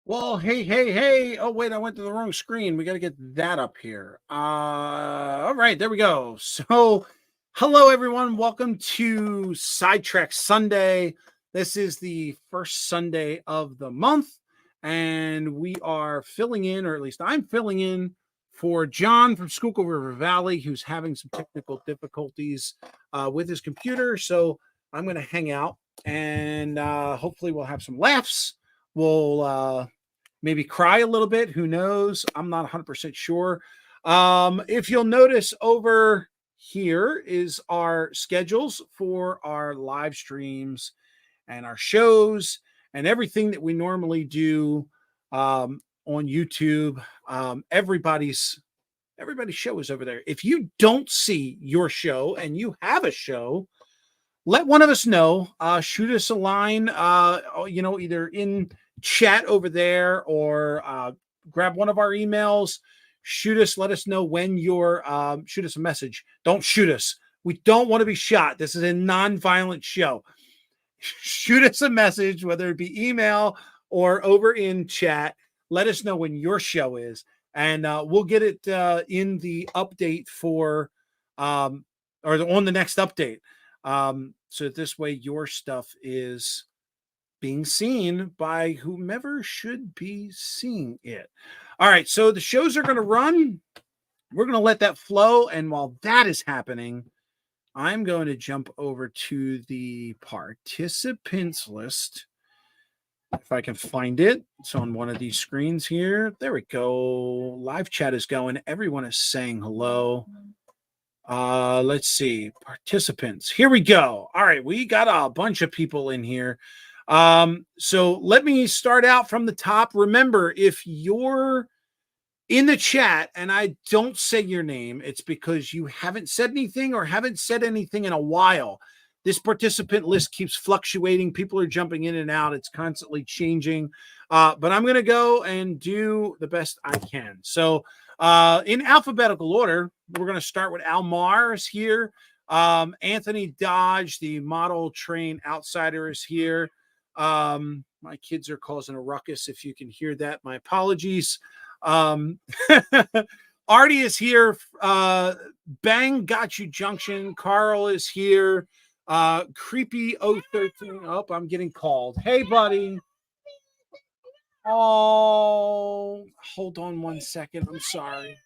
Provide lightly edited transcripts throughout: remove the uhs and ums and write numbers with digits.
Well, hey. Oh, wait, I went to the wrong screen. We got to get that up here. All right, there we go. So, hello, everyone. Welcome to Sidetrack Sunday. This is the first Sunday of the month, and we are filling in, or at least I'm filling in for John from Schuylkill River Valley, who's having some technical difficulties with his computer. So, I'm going to hang out and hopefully we'll have some laughs. We'll maybe cry a little bit. Who knows? I'm not 100% sure. If you'll notice over here is our schedules for our live streams and our shows and everything that we normally do on YouTube. Everybody's show is over there. If you don't see your show and you have a show, let one of us know. Shoot us a line, either in chat over there or grab one of our emails. Shoot us, let us know when you're, shoot us a message. Don't shoot us. We don't want to be shot. This is a non-violent show. Shoot us a message, whether it be email or over in chat. Let us know when your show is, and we'll get it in the update for, or on the next update. So this way your stuff is being seen by whomever should be seeing it. All right, so the shows are going to run. We're going to let that flow. And while that is happening, I'm going to jump over to the participants list. If I can find it. It's on one of these screens here. There we go. Live chat is going. Everyone is saying hello. Let's see. Participants. Here we go. All right. We got a bunch of people in here. So let me start out from the top. Remember, if you're in the chat and I don't say your name, it's because you haven't said anything or haven't said anything in a while. This participant list keeps fluctuating. People are jumping in and out. It's constantly changing. But I'm going to go and do the best I can. So in alphabetical order, we're going to start with Almar is here. Anthony Dodge, the model train outsider, is here. My kids are causing a ruckus. If you can hear that, my apologies. Artie is here. Bang Got You Junction. Carl is here. Creepy 013. Oh, I'm getting called. Hey, buddy. Oh, hold on 1 second. I'm sorry.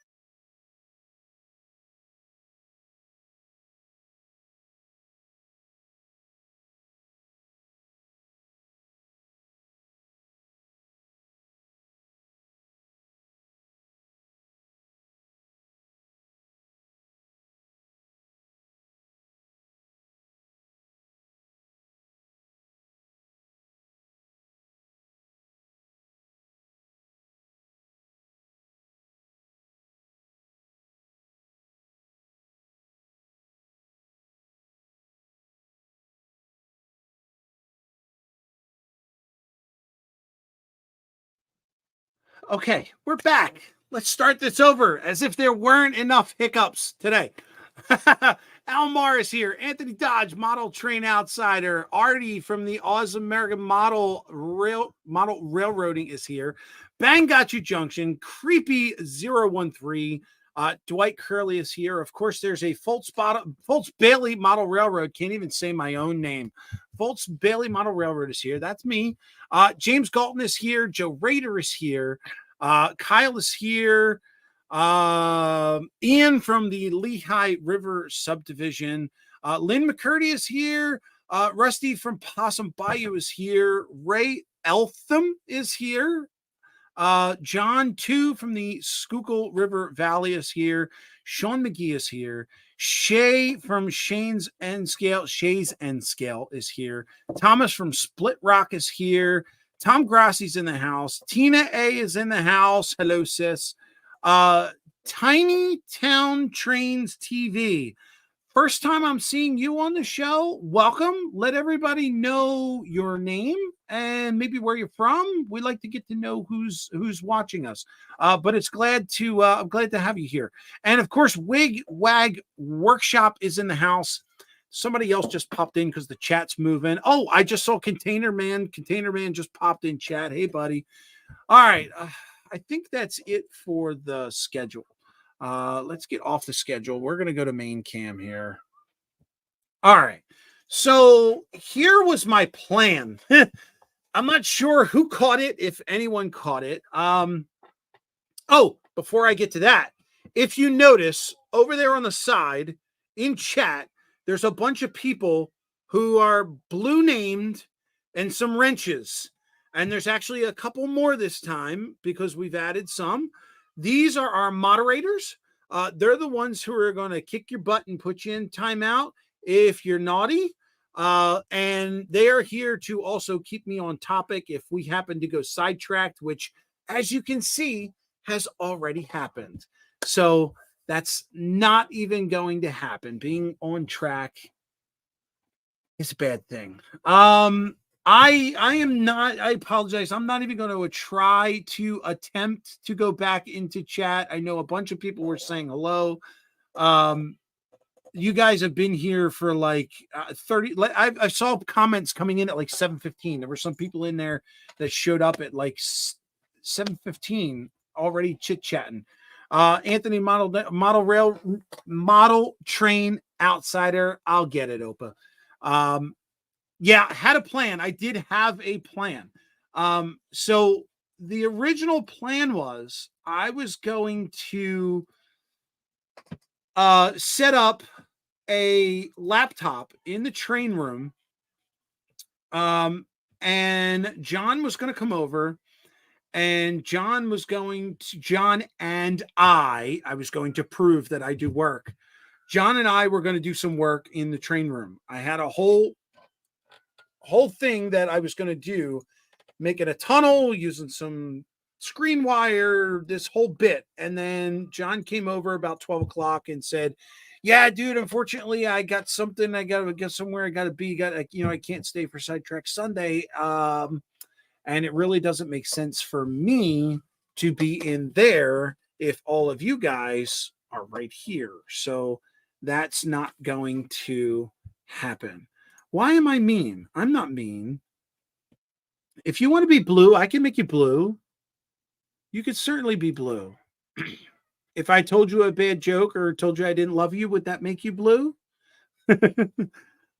Okay, we're back. Let's start this over as if there weren't enough hiccups today. Almar is here. Anthony Dodge, model train outsider. Artie from the Awesome American Model Railroading is here. Bang Got You Junction. Creepy 013. Dwight Curley is here. Of course, there's a Fultz Bailey Model Railroad. Can't even say my own name. Fultz Bailey Model Railroad is here. That's me. James Galton is here. Joe Rader is here. Kyle is here. Ian from the Lehigh River subdivision. Lynn McCurdy is here. Rusty from Possum Bayou is here. Ray Eltham is here. John 2 from the Schuylkill River Valley is here. Sean McGee is here. Shay from Shays and Scale is here. Thomas from Split Rock is here. Tom Grassi's in the house. Tina A is in the house. Hello, sis. Tiny Town Trains TV. First time I'm seeing you on the show. Welcome. Let everybody know your name and maybe where you're from. We like to get to know who's watching us. But I'm glad to have you here. And of course, Wig Wag Workshop is in the house. Somebody else just popped in because the chat's moving. Oh, I just saw Container Man. Container Man just popped in chat. Hey, buddy. All right. I think that's it for the schedule. Let's get off the schedule. We're going to go to main cam here. All right. So here was my plan. I'm not sure who caught it, if anyone caught it. Oh, before I get to that, if you notice over there on the side in chat, there's a bunch of people who are blue named and some wrenches. And there's actually a couple more this time because we've added some. These are our moderators. They're the ones who are going to kick your butt and put you in timeout if you're naughty. And they are here to also keep me on topic if we happen to go sidetracked, which, as you can see, has already happened. So that's not even going to happen. Being on track is a bad thing. I am not, I apologize. I'm not even going to try to attempt to go back into chat. I know a bunch of people were saying hello. You guys have been here for like 30. I saw comments coming in at like 7:15. There were some people in there that showed up at like 7:15 already chit-chatting. Anthony model train outsider. I'll get it, Opa. Yeah, had a plan. I did have a plan. So the original plan was I was going to set up a laptop in the train room. And John was going to come over, and John and I was going to prove that I do work. John and I were going to do some work in the train room. I had a whole thing that I was going to do, making a tunnel using some screen wire, this whole bit. And then John came over about 12 o'clock and said, yeah, dude, unfortunately I got something. I got to get somewhere. I got to be, I can't stay for Sidetrack Sunday. And it really doesn't make sense for me to be in there if all of you guys are right here. So that's not going to happen. Why am I mean? I'm not mean. If you want to be blue, I can make you blue. You could certainly be blue. If I told you a bad joke or told you I didn't love you, would that make you blue?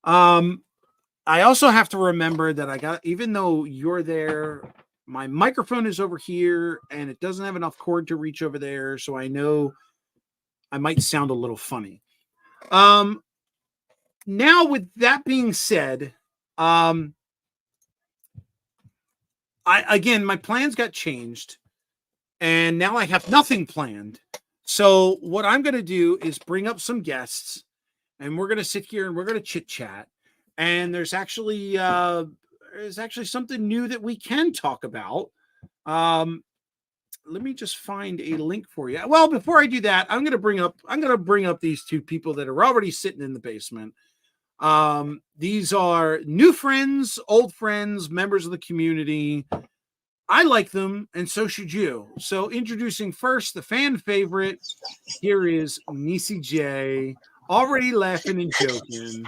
I also have to remember that even though you're there, my microphone is over here and it doesn't have enough cord to reach over there. So I know I might sound a little funny. Now with that being said, my plans got changed and now I have nothing planned. So what I'm going to do is bring up some guests and we're going to sit here and we're going to chit chat. And there's actually something new that we can talk about. Let me just find a link for you. Well, before I do that, I'm going to bring up these two people that are already sitting in the basement. These are new friends, old friends, members of the community. I like them, and so should you. So introducing first the fan favorite. Here is Nisi J, already laughing and joking.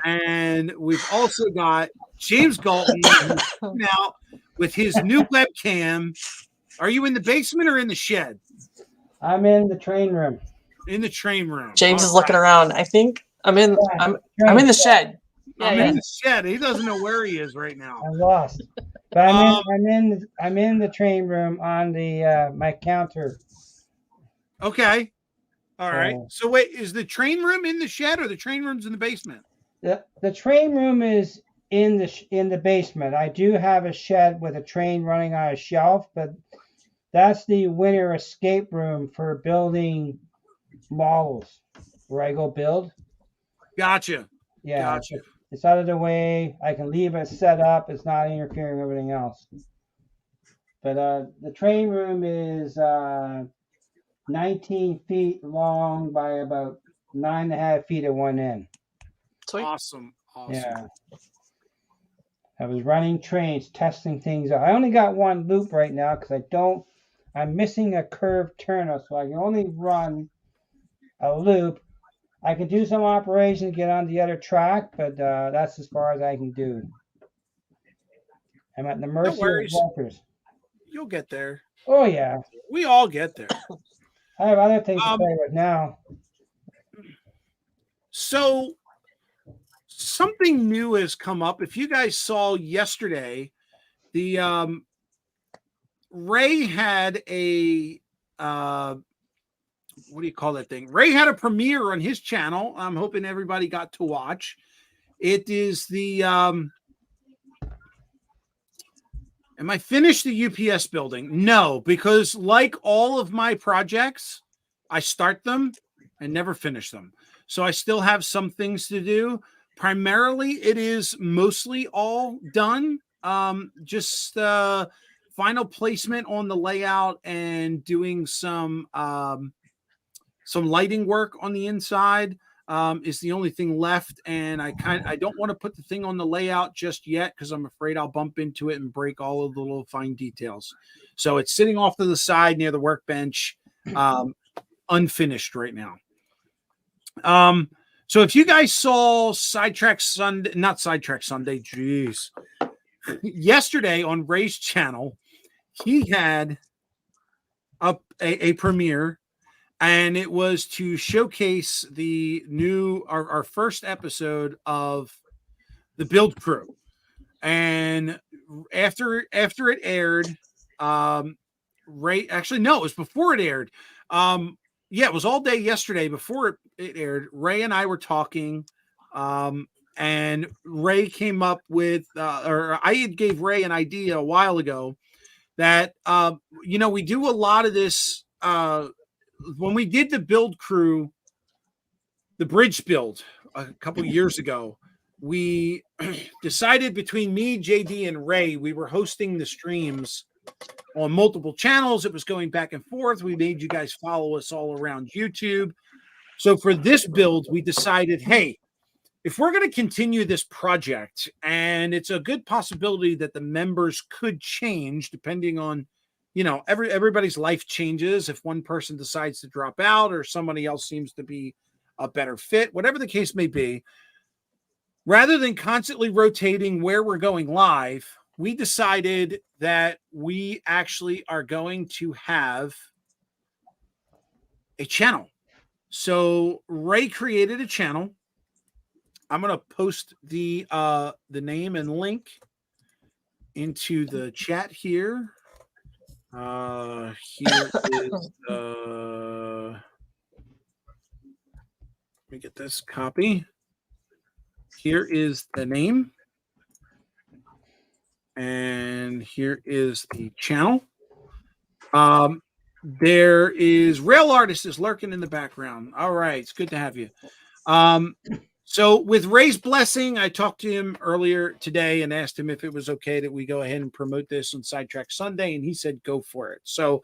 And we've also got James Galton who's out with his new webcam. Are you in the basement or in the shed? I'm in the train room. In the train room. James is looking around. I think I'm in the shed. I'm in the shed. He doesn't know where he is right now. I'm lost. But I'm in the train room on the my counter. Okay. All right. So wait, is the train room in the shed or the train room's in the basement? The train room is in the basement. I do have a shed with a train running on a shelf, but that's the winter escape room for building models where I go build. Gotcha. Yeah. Gotcha. It's out of the way. I can leave it set up. It's not interfering with everything else. But the train room is 19 feet long by about 9.5 feet at one end. Sweet. Awesome. Yeah. I was running trains, testing things out. I only got one loop right now because I'm missing a curved turner, so I can only run a loop. I can do some operations to get on the other track, but that's as far as I can do. I'm at the mercy of workers. You'll get there. Oh yeah. We all get there. I have other things to play with now. So something new has come up. If you guys saw yesterday, the Ray had a what do you call that thing? Ray had a premiere on his channel. I'm hoping everybody got to watch. It is the am I finished the UPS building? No, because like all of my projects, I start them and never finish them. So I still have some things to do. Primarily, it is mostly all done. Just final placement on the layout and doing some lighting work on the inside is the only thing left. And I don't want to put the thing on the layout just yet because I'm afraid I'll bump into it and break all of the little fine details. So it's sitting off to the side near the workbench, unfinished right now. So if you guys saw Sidetrack Sunday, not Sidetrack Sunday, geez, yesterday on Ray's channel, he had a premiere, and it was to showcase the new our first episode of the Build Crew. And after it aired, Ray, actually no, it was before it aired. Yeah, it was all day yesterday before it aired. Ray and I were talking, and Ray came up with, or I had gave Ray an idea a while ago that, we do a lot of this. When we did the Build Crew, the bridge build a couple years ago, we decided between me, JD, and Ray, we were hosting the streams on multiple channels. It was going back and forth. We made you guys follow us all around YouTube. So for this build, we decided, hey, if we're going to continue this project, and it's a good possibility that the members could change depending on, everybody's life changes. If one person decides to drop out or somebody else seems to be a better fit, whatever the case may be, rather than constantly rotating where we're going live, we decided that we actually are going to have a channel. So Ray created a channel. I'm going to post the name and link into the chat here. Here is let me get this copy. Here is the name. And here is the channel. There is Rail Artist is lurking in the background. All right, it's good to have you. So with Ray's blessing, I talked to him earlier today and asked him if it was okay that we go ahead and promote this on Sidetrack Sunday, and he said go for it. So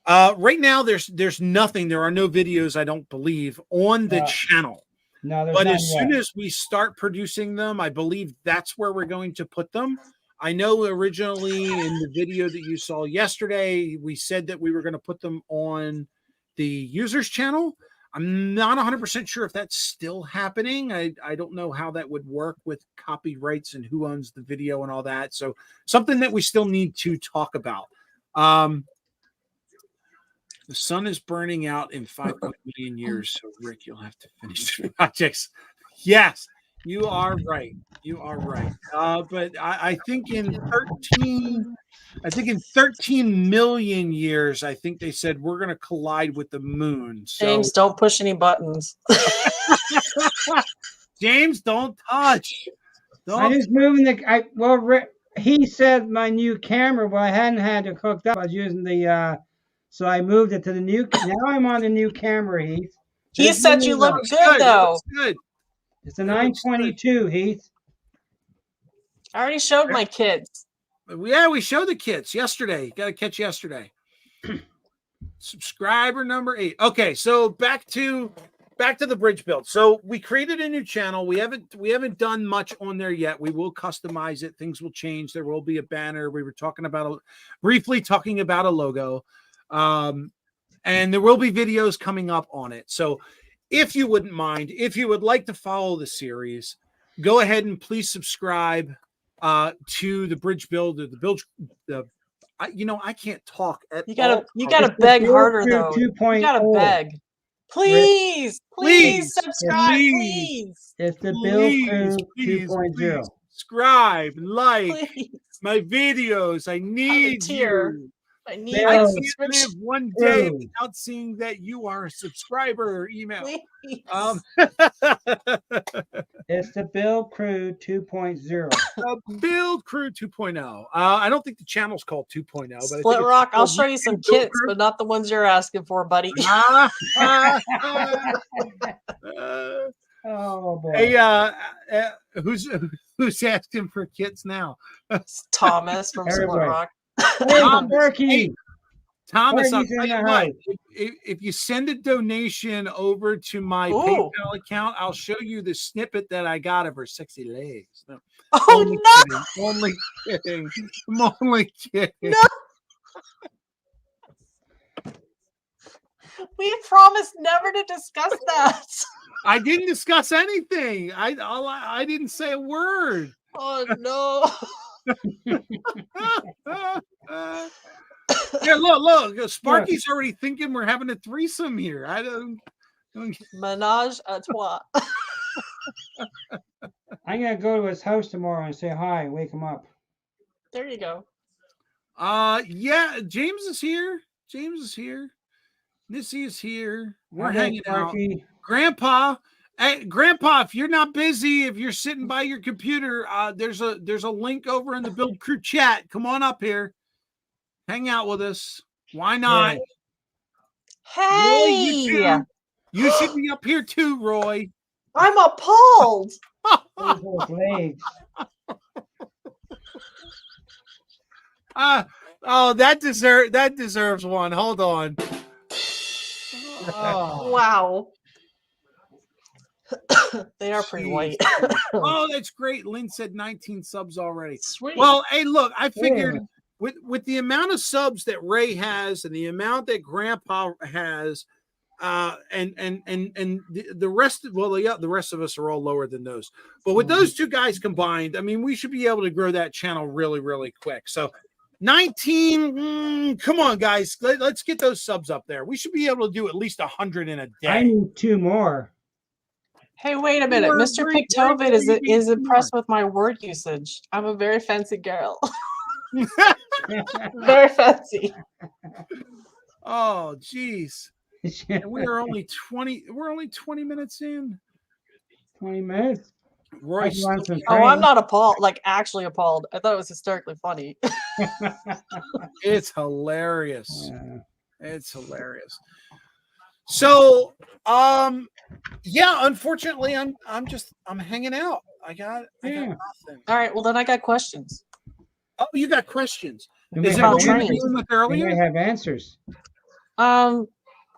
right now there's nothing. There are no videos, I don't believe, on the channel. No, but as soon as we start producing them, I believe that's where we're going to put them. I know originally in the video that you saw yesterday, we said that we were going to put them on the users channel. I'm not 100% sure if that's still happening. I don't know how that would work with copyrights and who owns the video and all that. So something that we still need to talk about. The sun is burning out in 5 million years. So Rick, you'll have to finish the projects. Yes, you are right. You are right. But I think in 13 million years, I think they said we're going to collide with the moon. So, James, don't push any buttons. James, don't touch. I just moving he said my new camera. Well, I hadn't had it hooked up. I was using the so I moved it to the new. Now I'm on the new camera, Heath. He said you look good, though. Good. It's a 922, Heath. I already showed my kids. Yeah, we showed the kids yesterday. Got to catch yesterday. Subscriber number 8. Okay, so back to the bridge build. So we created a new channel. We haven't done much on there yet. We will customize it. Things will change. There will be a banner. We were briefly talking about a logo. And there will be videos coming up on it. So if you wouldn't mind, if you would like to follow the series, go ahead and please subscribe to the bridge build, or the I can't talk at You all. gotta It's the beg Build harder Crew though. You 2.0. gotta beg. Please, Please subscribe, please. please, It's the Build Crew Please 2.0. subscribe, like please. my videos. I need tier. you. I need Build I a can't subscription, live one day Crew. without seeing that you are a subscriber email. please. It's the Build Crew 2.0. Build Crew 2.0. I don't think the channel's called 2.0, but I think Split it's Rock, I'll called show you some Build kits, Crew. but not the ones you're asking for, buddy. Oh boy. Hey, who's asking for kits now? Thomas from Split Everybody. Rock. Hey, Thomas, Sparky. hey, Thomas, I'll Party's in tell you the what, house. if you send a donation over to my Ooh. PayPal account, I'll show you the snippet that I got of her sexy legs. No, Oh no! only kidding. I'm only kidding. No. We promised never to discuss that. I didn't discuss anything. I didn't say a word. Oh no! Yeah, look. Sparky's already thinking we're having a threesome here. I don't Menage a trois. I'm gonna go to his house tomorrow and say hi and wake him up. There you go. Yeah, James is here. Missy is here. We're Hello, hanging out. Sparky. Grandpa, hey, Grandpa, if you're not busy, if you're sitting by your computer, there's a link over in the Build Crew chat. Come on up here. Hang out with us. Why not? Hey! Roy, you should be up here too, Roy. I'm appalled. Look at those legs. That deserves one. Hold on. Oh. Wow. They are pretty white. Oh, that's great. Lynn said 19 subs already. Sweet. Well, hey, look, I figured Yeah. with the amount of subs that Ray has and the amount that Grandpa has, and the rest, well, yeah, the rest of us are all lower than those. But with those two guys combined, I mean, we should be able to grow that channel really, really quick. So 19, come on, guys, let's get those subs up there. We should be able to do at least 100 in a day. I need 2 more. Hey, wait a minute. We're Mr. very, Pictovid very is big impressed with my word usage. I'm a very fancy girl. Very fancy. Oh, geez. And we are only 20. We're only 20 minutes in. 20 minutes. Royce, I want some Oh, I'm trains. not appalled. Like, actually appalled. I thought it was hysterically funny. it's hilarious. Yeah. It's hilarious. So, yeah, unfortunately, I'm hanging out. I got nothing. All right. Well, then I got questions. Oh, you got questions? We Is may it have what we were trains. doing with we earlier? may have answers. Oh,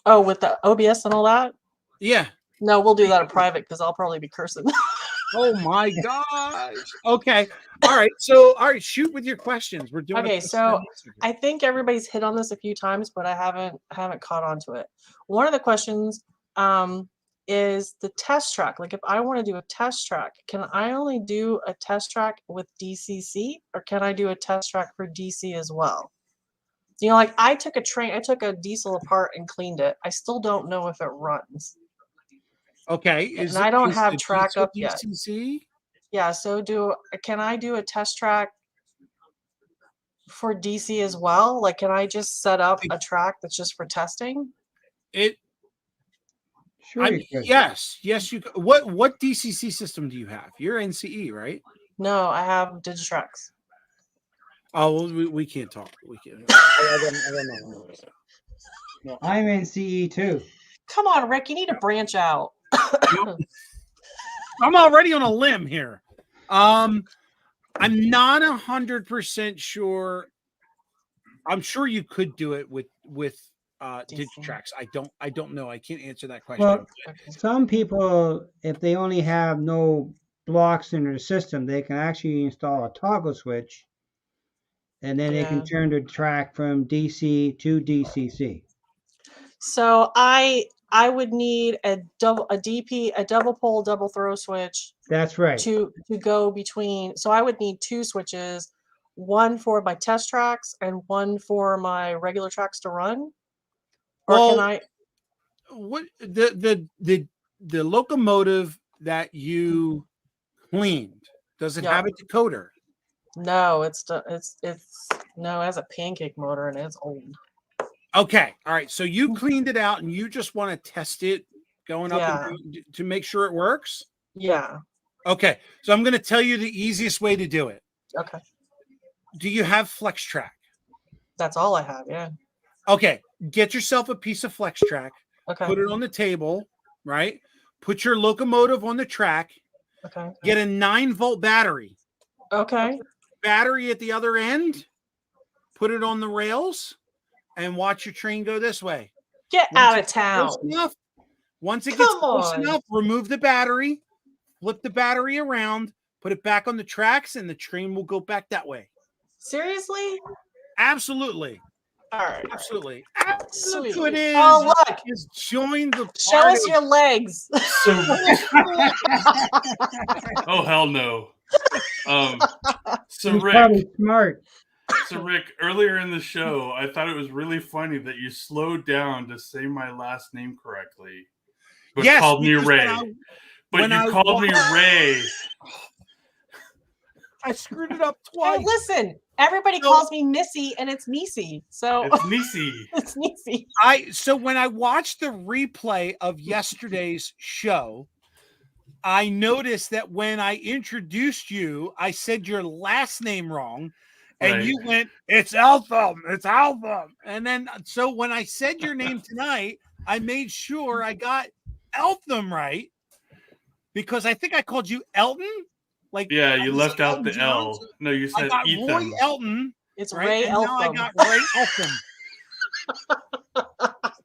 with the OBS and all that? Yeah. No, we'll do that in private because I'll probably be cursing. Oh my gosh. Okay. All right. Shoot with your questions. We're doing. Okay, so I think everybody's hit on this a few times, but I haven't caught on to it. One of the questions is the test track. Like, if I want to do a test track, can I only do a test track with DCC, or can I do a test track for DC as well? You know, like, I took a diesel apart and cleaned it. I still don't know if it runs. okay. And I don't have the track diesel up yet. DCC? Yeah, so can I do a test track for DC as well? Like, can I just set up a track that's just for testing? Sure. You could. Yes, you. What DCC system do you have? You're NCE, right? No, I have Digitrax. Oh, well, we can't talk. We can't. I don't know. No. I'm in CE too. Come on, Rick, you need to branch out. I'm already on a limb here. I'm not 100% sure. I'm sure you could do it with Digitrax. I don't know. I can't answer that question. Well, some people, if they only have no blocks in their system, they can actually install a toggle switch, and then they can turn the track from DC to DCC. So I would need a double pole, double throw switch. That's right. To go between. So I would need 2 switches, one for my test tracks and one for my regular tracks to run? Or Well, can I? what the locomotive that you cleaned, does it Yeah. have a decoder? No, it's no, it has a pancake motor and it's old. Okay, all right. So you cleaned it out and you just want to test it going up Yeah. to make sure it works. Yeah. Okay, so I'm going to tell you the easiest way to do it. Okay. Do you have FlexTrack? That's all I have. Yeah. Okay, get yourself a piece of FlexTrack, Okay. put it on the table, right? Put your locomotive on the track, Okay. get a 9-volt battery. Okay. Battery at the other end, put it on the rails, and watch your train go this way. Get Once out of it's close town. enough- Once it Come gets close on. enough, remove the battery, flip the battery around, put it back on the tracks, and the train will go back that way. Seriously? Absolutely. All right. Absolutely. Sweet. Look who it is. Oh, look. Just join the party. Show us your legs. So, oh hell no. So He's probably Rick, smart. earlier in the show, I thought it was really funny that you slowed down to say my last name correctly, but Yes, called me because Ray. when But you I called me wa- Ray. I screwed it up Hey, twice. listen, everybody No. calls me Missy and it's Nisi. So It's Nisi. it's Nisi. So when I watched the replay of yesterday's show, I noticed that when I introduced you, I said your last name wrong, and Right. you went, "It's Eltham, it's Eltham." And then so when I said your name tonight, I made sure I got Eltham right because I think I called you Elton. Like, Yeah, I you said left out Elton the John, L. so No, you I said got Ethan. Roy Elton. It's Right? Ray And now I Eltham. got Ray Eltham.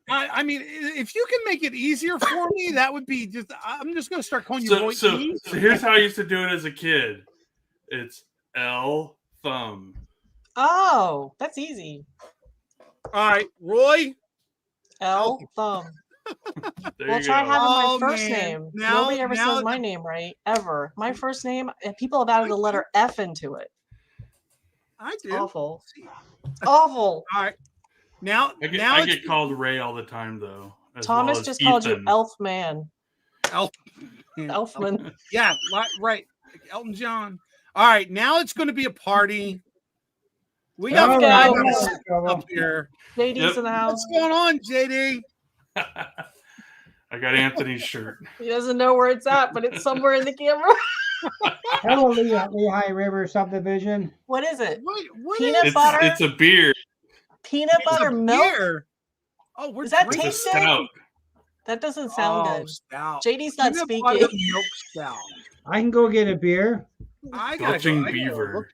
I mean, if you can make it easier for me, that would be just. I'm just going to start calling you Roy. So E. here's how I used to do it as a kid. It's L thumb. Oh, that's easy. All right, Roy. L thumb. There Well, you try go. having my Oh, first man. name. Now- Nobody ever now says my name right, ever. My first name, and people have added the letter F into it. I do. Awful. Awful. All right. Now, I now get it's called Ray all the time though. As Thomas well as just called you Ethan. Elfman. Elfman. Elfman. Yeah, right. Elton John. All right, now it's going to be a party. We got Let's All go. five right, guys trouble. up here. JD's Yep. in the house. What's going on, JD? I got Anthony's shirt. He doesn't know where it's at, but it's somewhere in the camera. Hello, Lehigh River subdivision. What is it? What Peanut is butter? It's a beer. Peanut it's butter a milk? beer. Oh, we're Is that It's a drinking. tasty? stout. That doesn't sound Oh, good. stout. JD's not Peanut speaking. butter milk stout. I can go get a beer. I gotta Belching go. I gotta beaver. look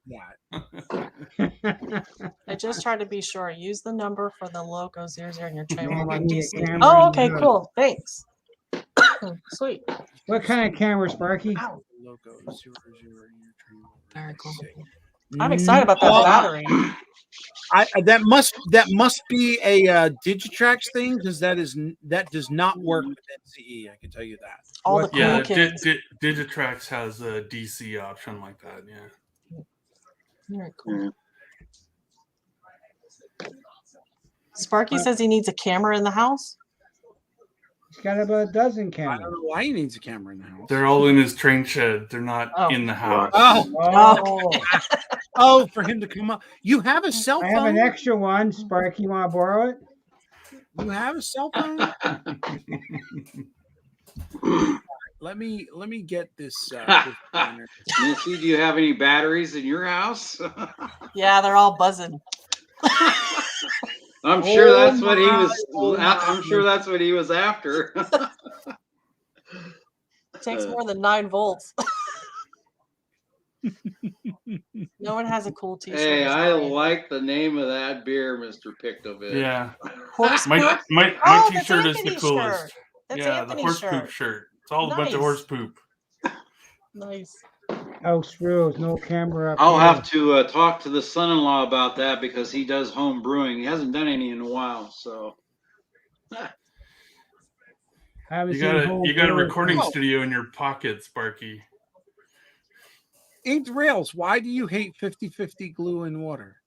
at that. I just tried to be sure. Use the number for the logo 00 in your train Yeah, will run give me a DC. camera Oh, and okay, gun. cool. Thanks. Sweet. What kind of camera, Sparky? Ow. Logo 00 in your train. Very cool. I'm excited about that Oh, battery. That must be a Digitrax thing because that does not work with NCE. I can tell you that. All the What- cool Yeah, kids. Digitrax has a DC option like that. Yeah. Very cool. Sparky says he needs a camera in the house. He's got about a dozen I cameras. don't know why he needs a camera in the house. They're all in his train shed. They're not Oh. in the house. Oh, Oh, for him to come up. You have a cell I have phone. an extra one. Sparky, you want to borrow it? You have a cell phone. Let me get this. This banner. Missy, do you have any batteries in your house? Yeah, they're all buzzing. I'm sure Oh that's what he my, was. oh I'm my. sure that's what he was after. It takes more than 9 volts. No one has a cool t-shirt. Hey, as I mine. like the name of that beer, Mr. Pictovich. Yeah. Horse My poop? my Oh, that's t-shirt is the Anthony's coolest. shirt. That's Yeah, the Anthony's horse shirt. poop shirt. It's all a bunch Nice. of horse poop. Nice. House rules, no camera up I'll here. have to talk to the son-in-law about that because he does home brewing. He hasn't done any in a while, so. Haven't You seen got a home you got a brewers recording since- studio in your pocket, Sparky. Inked Rails, why do you hate 50-50 glue and water?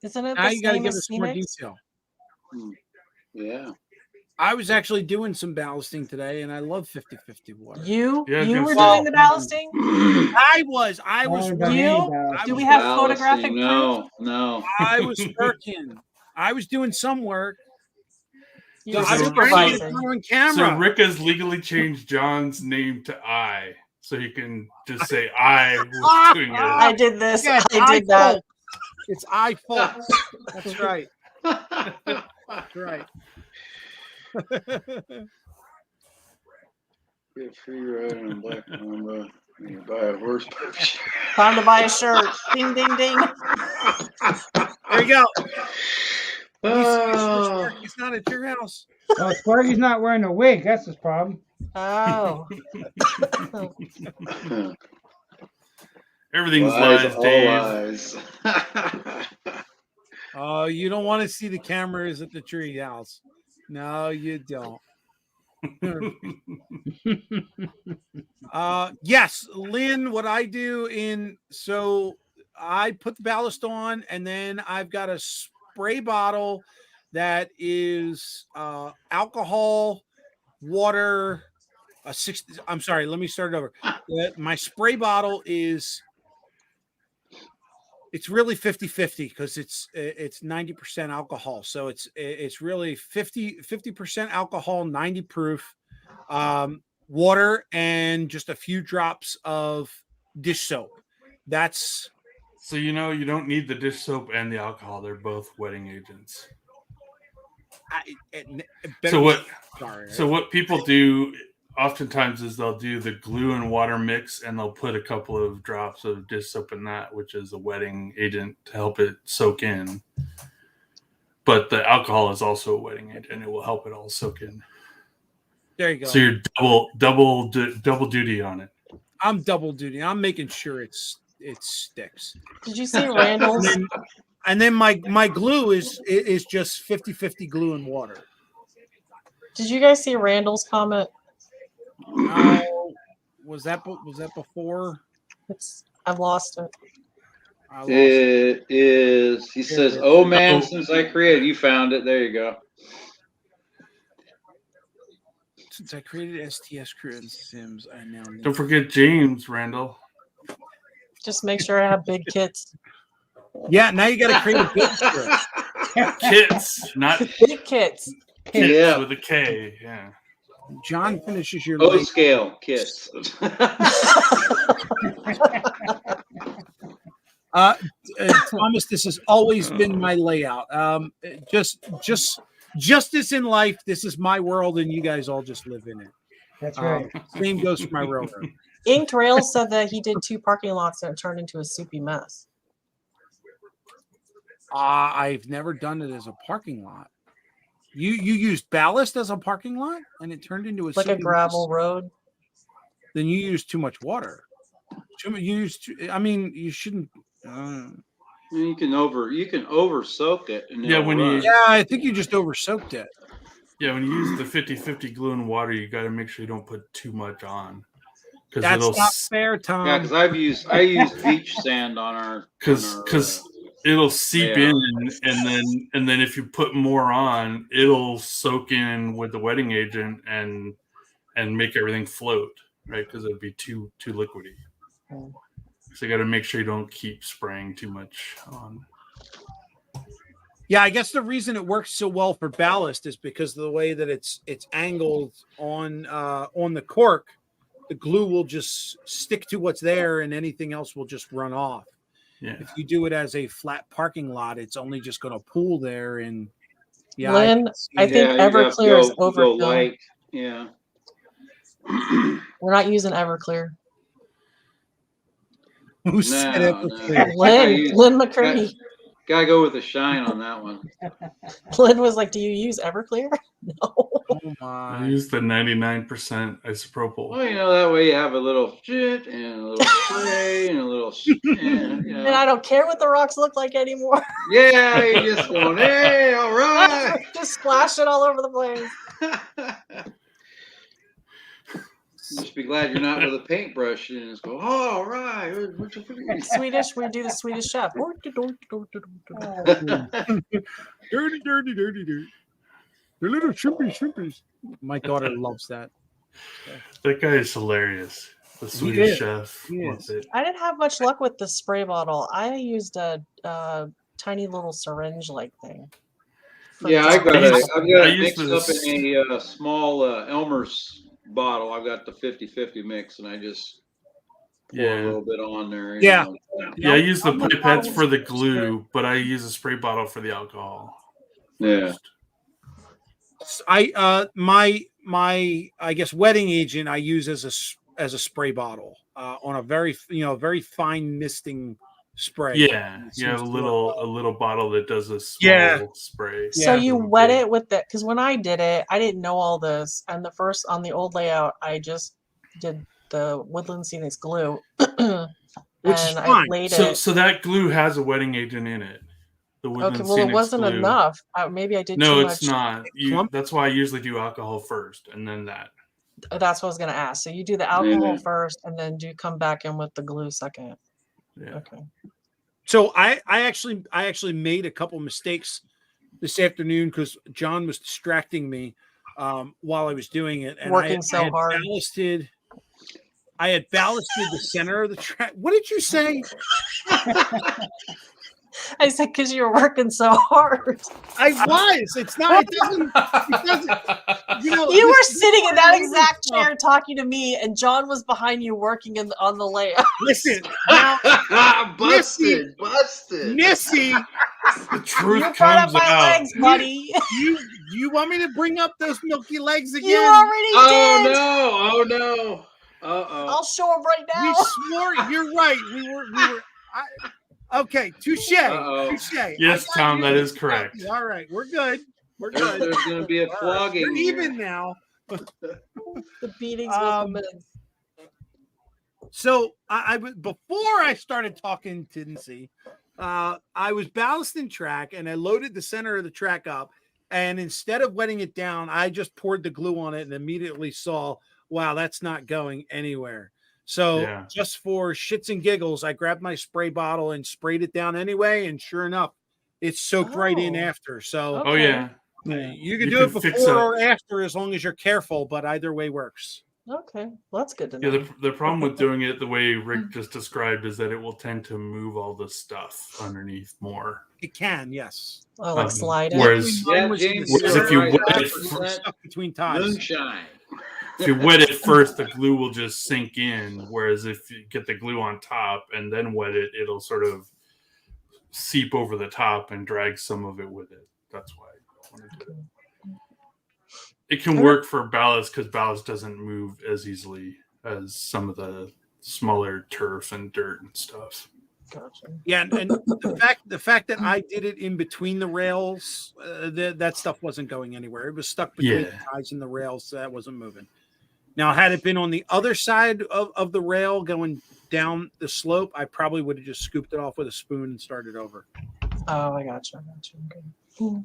Isn't it Now the you got to same give as us more Phoenix? detail. Yeah. I was actually doing some ballasting today, and I love 50-50 water. You Yeah, I was you gonna were say- doing the ballasting? I was haven't done any You? ballasting. Do we have Ballasting, photographic proof? No. I was working. I was doing some work. You're I was So- trying to get supervising. it on So camera. Rick has legally changed John's name to I, so he can just say I was doing it. I did this. Yes, I did that. folks. It's I folks. That's right. That's right. Get free ride on Black Mamba. You buy a horse. Time to buy a shirt. Ding, ding, ding. There you go. Oh. He's not at your house. Well, Sparky's not wearing a wig. That's his problem. Oh. Everything's Lies, lies, all Dave. lies. Oh, you don't want to see the cameras at the tree house. No, you don't. Yes, Lynn, what I do I put the ballast on, and then I've got a spray bottle that is alcohol, water, I'm sorry, let me start it over. My spray bottle it's really 50-50 because it's 90% alcohol. So it's really 50% alcohol, 90 proof, water, and just a few drops of dish soap. That's So you don't need the dish soap and the alcohol. They're both wetting agents. So what people do oftentimes is they'll do the glue and water mix, and they'll put a couple of drops of dish soap in that, which is a wetting agent to help it soak in. But the alcohol is also a wetting agent; it will help it all soak in. There you go. So you're double duty on it. I'm double duty. I'm making sure it sticks. Did you see Randall's? And then my glue is just 50-50 glue and water. Did you guys see Randall's comment? Was that before? I've lost it. I lost It is. He says, "Oh man, since I created, you found it. There you go." Since I created STS Crew and Sims, I now need Don't forget James Randall. Just make sure I have big kits. Yeah, now you got to create a big script. Kits, not Big kits. kits Yeah. with a K. Yeah. John finishes your O link. scale kits. Thomas, this has always been my layout. Just as in life, this is my world, and you guys all just live in it. That's right. Same goes for my railroad. Inked Rails said that he did 2 parking lots and it turned into a soupy mess. I've never done it as a parking lot. You used ballast as a parking lot, and it turned into Like a soupy gravel mess? road. Then you used too much water. You shouldn't. You can over soak it. And Yeah, it'll when you- run. Yeah, I think you just over soaked it. Yeah, when you use the 50-50 glue and water, you got to make sure you don't put too much on, because That's it'll not fair, Tom. Yeah, because I use beach sand on our because it'll seep Yeah. in, and then if you put more on, it'll soak in with the wetting agent and make everything float, right? Because it'd be too liquidy. So you got to make sure you don't keep spraying too much on. Yeah, I guess the reason it works so well for ballast is because of the way that it's angled on the cork. The glue will just stick to what's there, and anything else will just run off. Yeah. If you do it as a flat parking lot, it's only just going to pool there. And yeah, Lynn, I think you have to Everclear is go overkill. light. Yeah. We're not using Everclear. who said No, it? no. Lynn McCurdy. Gotta go with the shine on that one. Lynn was like, "Do you use Everclear?" No. Oh I my! use the 99% isopropyl. Well, that way you have a little shit and a little spray and a little And I don't care what the rocks look like anymore. Yeah, you just going, hey, all right. Just splash it all over the place. Just be glad you're not with a paintbrush and just go, oh, all right. Swedish, we do the Swedish chef. Dirty, dirty, dirty, dirty. The little shrimpies. My daughter loves that. That guy is hilarious. The He Swedish is. chef. He Love is. it. I didn't have much luck with the spray bottle. I used a tiny little syringe-like thing. for Yeah, I've got the- it used mixed up this- in a small Elmer's bottle. I've got the 50-50 mix, and I just pour a Yeah. little bit on there. you Yeah. know. Yeah, I use the Elmer's pipettes bottle for the is glue, but I use a spray bottle for the alcohol. Yeah. My I guess wedding agent I use as a spray bottle on a very very fine misting spray. Yeah, It you have seems a to little bottle that does a small Yeah. spray. So Yeah. you wet it with the, because when I did it, I didn't know all this. And the first on the old layout, I just did the Woodland Scenics glue. Which is and I fine. laid So it. so that glue has a wedding agent in it. The Okay, Woodland well, it Scenics wasn't glue. enough. Maybe I did No, too much. it's not. Clump? That's why I usually do alcohol first and then that. That's what I was going to ask. So you do the alcohol Yeah. first, and then do come back in with the glue second. Yeah. Okay. So I actually made a couple mistakes this afternoon because John was distracting me while I was doing it, and Working so hard. I had ballasted the center of the track. What did you say? I said because you were working so hard. I was. It's not. It doesn't. You know, You were this is sitting in that part of exact stuff. chair talking to me, and John was behind you working on the layout. Listen, now, busted. Missy, The truth You brought up comes my out. legs, buddy. you want me to bring up those milky legs again? You already did. Oh no. Uh-oh. I'll show him right now. We swore. You're right. We were. Okay, touche. Uh-oh. Touche. Yes, I got Tom, you. that is correct. All right, we're good. We're There's, good. there's going to be a We're flogging. here. even now. The beatings Um, will commence. So I before I started talking to Nancy, I was ballasting track and I loaded the center of the track up, and instead of wetting it down, I just poured the glue on it and immediately saw, wow, that's not going anywhere. So Yeah. just for shits and giggles, I grabbed my spray bottle and sprayed it down anyway, and sure enough, it soaked right in Oh. after. So Oh yeah. you can You do can it fix before up- or after as long as you're careful, but either way works. Okay, well, that's good to Yeah, know. the problem with doing it the way Rick just described is that it will tend to move all the stuff underneath more. It can, yes. Oh, like slide it. Whereas Yeah, Was in James, the whereas you're if you right. wet it 100% Stuck between ties. moonshine. if you wet it first, the glue will just sink in. Whereas if you get the glue on top and then wet it, it'll sort of seep over the top and drag some of it with it. That's why I want to do it. It can work for ballast because ballast doesn't move as easily as some of the smaller turf and dirt and stuff. Gotcha. Yeah, and the fact that I did it in between the rails, that stuff wasn't going anywhere. It was stuck between the Yeah. ties and the rails, so that wasn't moving. Now, had it been on the other side of the rail going down the slope, I probably would have just scooped it off with a spoon and started over. Oh, I gotcha. Okay.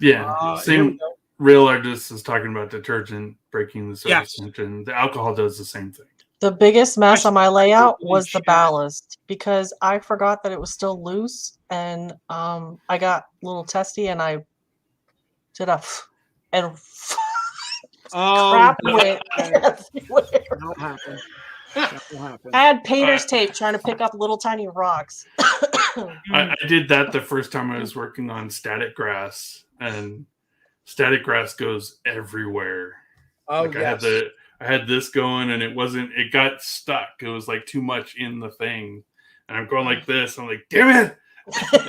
Yeah, Here we same. go. Rail artist is talking about detergent breaking the surface Yes. tension. The alcohol does the same thing. The biggest mess on my layout Holy was the shit. ballast because I forgot that it was still loose, and I got a little testy, and I did and Oh, crap no, went everywhere. that'll happen. That will happen. I had painter's tape trying to pick up little tiny rocks. I did that the first time I was working on static grass, and static grass goes everywhere. Oh, Like yes. I had this going, and it got stuck. It was like too much in the thing, and I'm going like this. I'm like, damn it!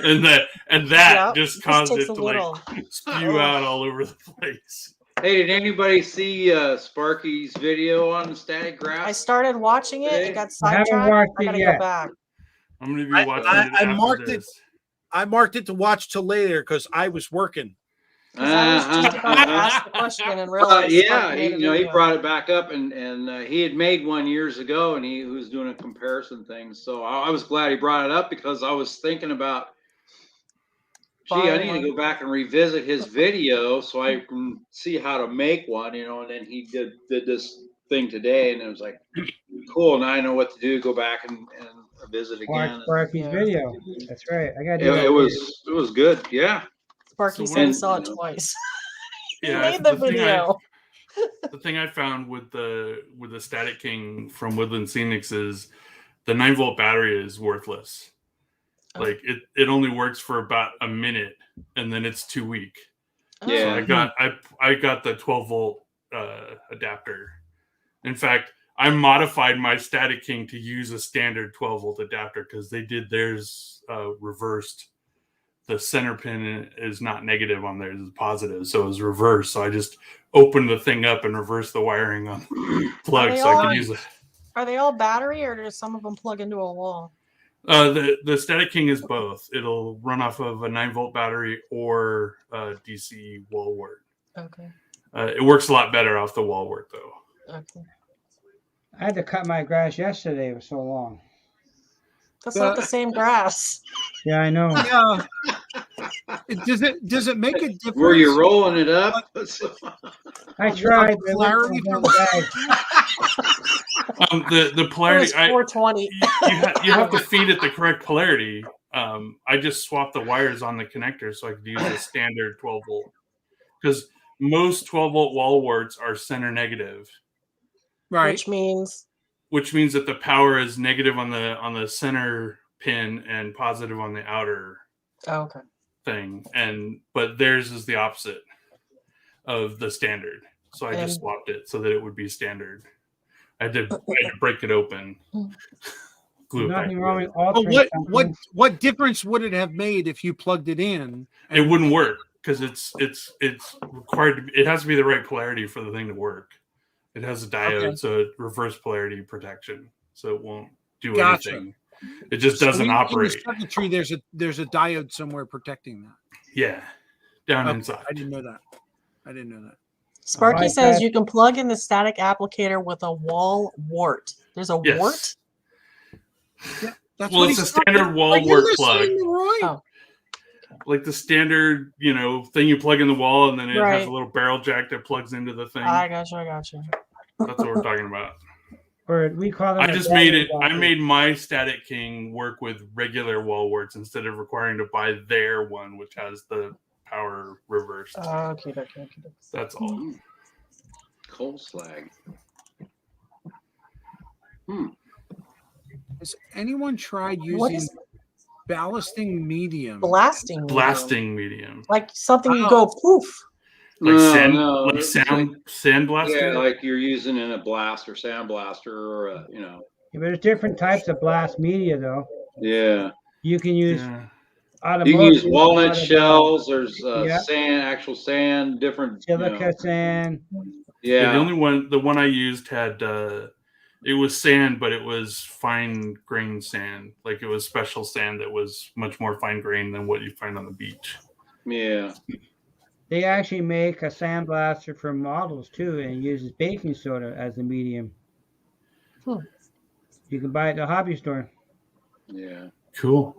and that Yeah, just caused takes it a to little. like spew out all over the place. Hey, did anybody see Sparky's video on static grass? I started watching it. It got I haven't sidetracked. watched I it gotta yet. go back. I'm gonna be I- watching I- it. I after marked it. this. I marked it to watch till later because I was working. 'Cause I was just about to ask the question and realized. yeah, Sparky made a he video. brought it back up, and he had made one years ago, and he was doing a comparison thing. So I was glad he brought it up because I was thinking about gee, I need to go back and revisit his video so I can see how to make one, and then he did this thing today, and it was like, cool, now I know what to do, go back and visit again. Sparky's Yeah. video. That's right. I got to do that. It was good, yeah. Sparky So said he when- saw it twice. He Yeah, made the the thing video. The thing I found with the Static King from Woodland Scenics is the 9-volt battery is worthless. Oh. Like it only works for about a minute, and then it's too weak. So Yeah. I got the 12-volt adapter. In fact, I modified my Static King to use a standard 12-volt adapter because they did theirs reversed. The center pin is not negative on theirs; it's positive, so it was reversed. So I just opened the thing up and reversed the wiring on the plug, so I could use it. Are they all battery, or do some of them plug into a wall? The Static King is both. It'll run off of a 9-volt battery or DC wall wart. Okay. It works a lot better off the wall wart, though. Okay. I had to cut my grass yesterday. It was so long. That's not the same grass. Yeah, I know. Yeah. Does it make a difference? Were you rolling it up? I tried. but it Clarity wasn't bad. The It polarity. was 420. You have to feed it the correct polarity. I just swapped the wires on the connector so I could use a standard 12-volt. Because most 12-volt wall warts are center negative, Right. Which means which means that the power is negative on the center pin and positive on the outer okay. thing. But theirs is the opposite of the standard. So I just swapped it so that it would be standard. I had to break it open. Glue it back Nothing wrong together. with altering something. What difference would it have made if you plugged it in? It wouldn't work because it's required. It has to be the right polarity for the thing to work. It has a diode, Okay. so it reverse polarity protection, so it won't do Gotcha. anything. It just doesn't in operate. the circuitry, there's a diode somewhere protecting that. Yeah, down Okay, inside. I didn't know that. Sparky Right, says Pat. you can plug in the static applicator with a wall wart. There's a Yes. wart? That's Well, what it's a he's talking standard wall about. You're wart plug, listening to Roy? Oh. like the standard, thing you plug in the wall, and then it has Right. a little barrel jack that plugs into the thing. I got you. That's what we're talking about. Or we call them. I a just made it. battery I blocker. made my Static King work with regular wall warts instead of requiring to buy their one, which has the power reversed. Okay. That's all. Coal slag. Has anyone tried What using is ballasting medium? blasting? medium? Blasting medium, Like something you Oh. go poof. like it's sand blaster. yeah, like you're using in a blaster, sand blaster, or Yeah, but there's different types of blast media, though. yeah. You can use Yeah. automotive. You can use a walnut lot of, shells. There's yeah. sand, actual sand, different. silica sand. Yeah, Yeah. the one I used had it was sand, but it was fine grain sand. Like it was special sand that was much more fine grained than what you find on the beach. Yeah. They actually make a sandblaster for models too, and it uses baking soda as the medium. Hmm. You can buy it at the hobby store. Yeah. Cool.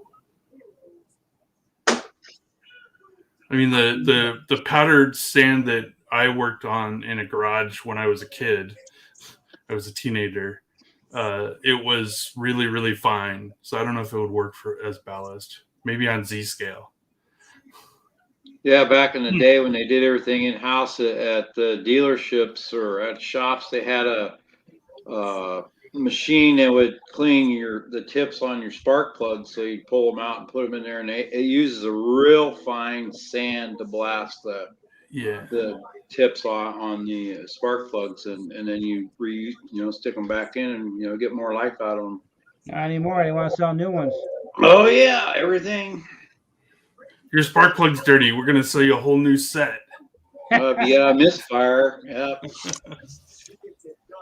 I mean the powdered sand that I worked on in a garage when I was a kid, I was a teenager. It was really, really fine. So I don't know if it would work as ballast. Maybe on Z scale. Yeah, back in the day when they did everything in house at the dealerships or at shops, they had a machine that would clean the tips on your spark plugs. So you pull them out and put them in there, and it uses a real fine sand to blast the tips on the spark plugs, and then you stick them back in and get more life out of them. Not anymore. They want to sell new ones. Oh yeah, everything. Your spark plug's dirty. We're gonna sell you a whole new set. Yeah, misfire. Yeah.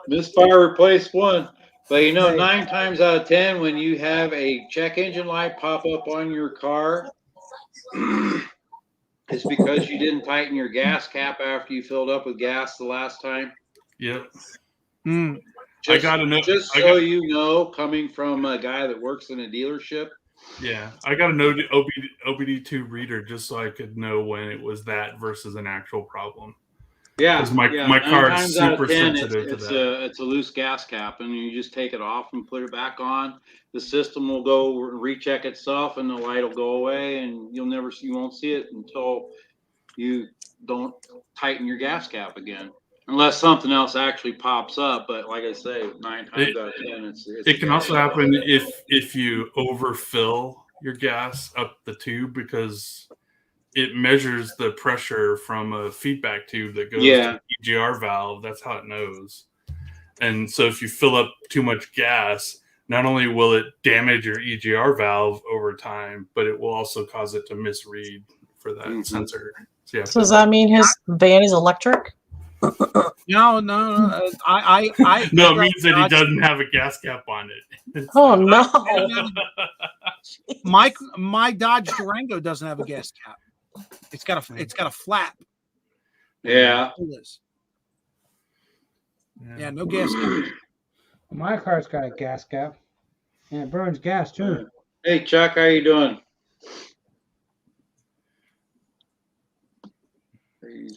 Misfire replaced one. But 9 times out of 10, when you have a check engine light pop up on your car, it's because you didn't tighten your gas cap after you filled up with gas the last time. Yep. Mm. Just, I got enough. Just so you know, coming from a guy that works in a dealership, Yeah, I got an OBD2 reader just so I could know when it was that versus an actual problem. Yeah, my car is super 10, sensitive to that. It's a loose gas cap, and you just take it off and put it back on. The system will go recheck itself, and the light will go away, and you won't see it until you don't tighten your gas cap again, unless something else actually pops up. But like I say, 9 times out of 10, it can also happen if you overfill your gas up the tube, because it measures the pressure from a feedback tube that goes to the EGR valve. That's how it knows. And so if you fill up too much gas, not only will it damage your EGR valve over time, but it will also cause it to misread for that sensor. So does that mean his van is electric? No. I no, it means that he doesn't have a gas cap on it. Oh no! My Dodge Durango doesn't have a gas cap. It's got a flap. Yeah. Yeah, no gas cap. My car's got a gas cap, and it burns gas too. Hey Chuck, how you doing?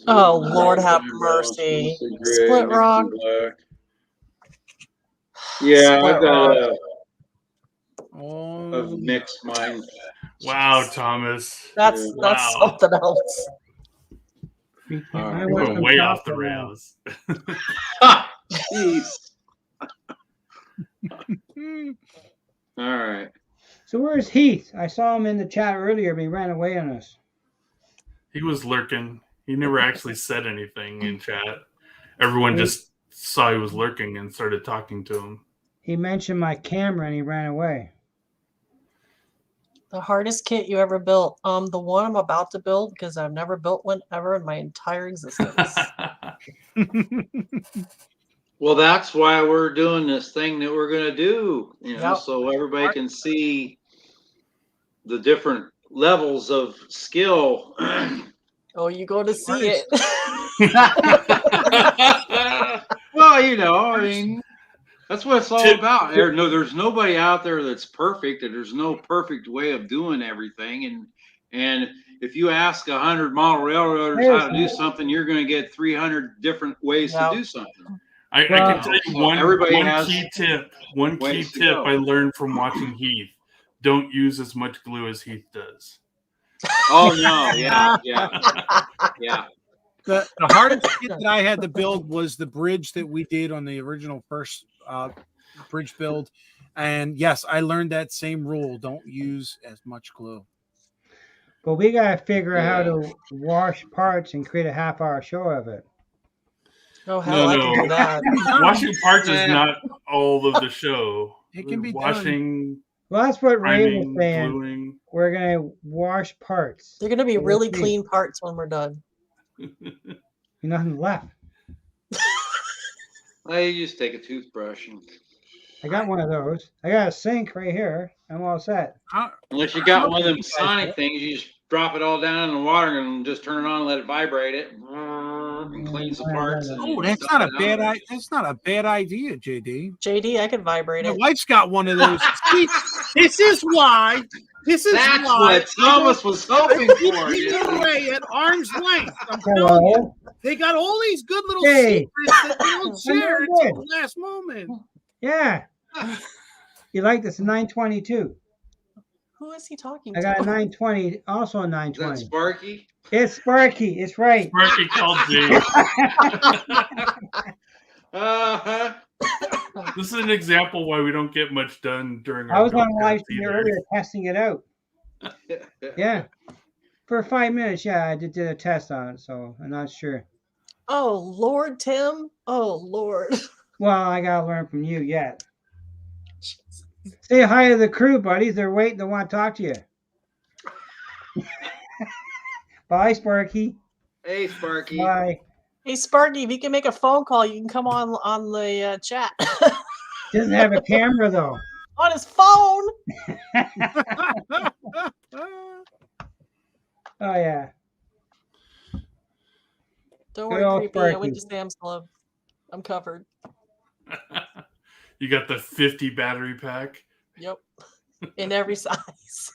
Oh Lord, have mercy! Split Rock. Yeah, Split I've got Oh, a mixed mind. Wow, Thomas. That's something else. We're going way off the rails. Jeez. All right. So where's Heath? I saw him in the chat earlier, but he ran away on us. He was lurking. He never actually said anything in chat. Everyone just saw he was lurking and started talking to him. He mentioned my camera and he ran away. The hardest kit you ever built? The one I'm about to build, because I've never built one ever in my entire existence. Well, that's why we're doing this thing that we're going to do, so everybody can see the different levels of skill. Oh, you go to see it. Well, I mean, that's what it's all about. There's nobody out there that's perfect, and there's no perfect way of doing everything. And if you ask 100 model railroaders how to do something, you're going to get 300 different ways to do something. I can tell you one key tip. One key tip I learned from watching Heath: don't use as much glue as Heath does. Oh no! Yeah. The hardest kit that I had to build was the bridge that we did on the original first bridge build, and yes, I learned that same rule: don't use as much glue. But we gotta figure out how to wash parts and create a half-hour show of it. Oh hell, I can do that. Washing parts is not all of the show. It can be washing. Well, that's what Ray was saying. Gluing. We're gonna wash parts. They're gonna be really clean parts when we're done. Nothing left. Well, you just take a toothbrush and. I got one of those. I got a sink right here. I'm all set. Unless you got one of them sonic things, you just drop it all down in the water and just turn it on and let it vibrate it. And cleans the parts. Oh, that's not a bad idea. That's not a bad idea, JD. JD, I could vibrate it. My wife's got one of those. See, this is why. That's what Thomas was hoping for. Away at arm's length. I'm telling you, they got all these good little secrets that they don't share until the last moment. Yeah. You like this 922? Who is he talking to? I got a 920, also a 920. Is that Sparky? It's Sparky. It's right. Sparky called James. This is an example why we don't get much done during our. I was on live stream earlier testing it out. Yeah. For 5 minutes, yeah, I did a test on it, so I'm not sure. Oh, Lord, Tim. Oh, Lord. Well, I got to learn from you yet. Say hi to the crew, buddies. They're waiting to want to talk to you. Bye, Sparky. Hey, Sparky. Bye. Hey, Sparky, if you can make a phone call, you can come on the chat. Doesn't have a camera, though. On his phone. Oh, yeah. Don't worry, creepy. I went to Sam's Club. I'm covered. You got the 50 battery pack? Yep. in every size.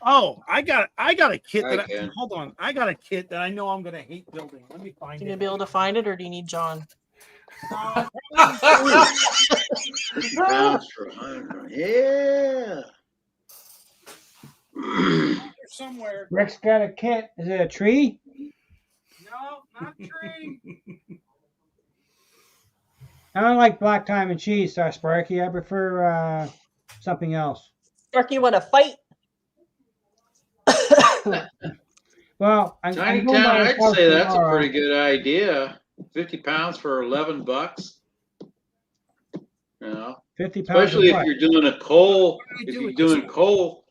Oh, I got a kit I that can. hold on. I got a kit that I know I'm gonna hate building. Let me find You it. gonna be able to find it, or do you need John? 50 pounds for 100. Yeah. Somewhere. Rick's got a kit. Is it a tree? No, not tree. I don't like black diamond cheese, Sparky. I prefer something else. Sparky, want to fight? Well, I'm Tiny going Town, by I'd myself say that's a tomorrow. pretty good idea. 50 pounds for $11. You know, 50 pounds. especially of if what? you're doing a coal. do If you're with this doing coal,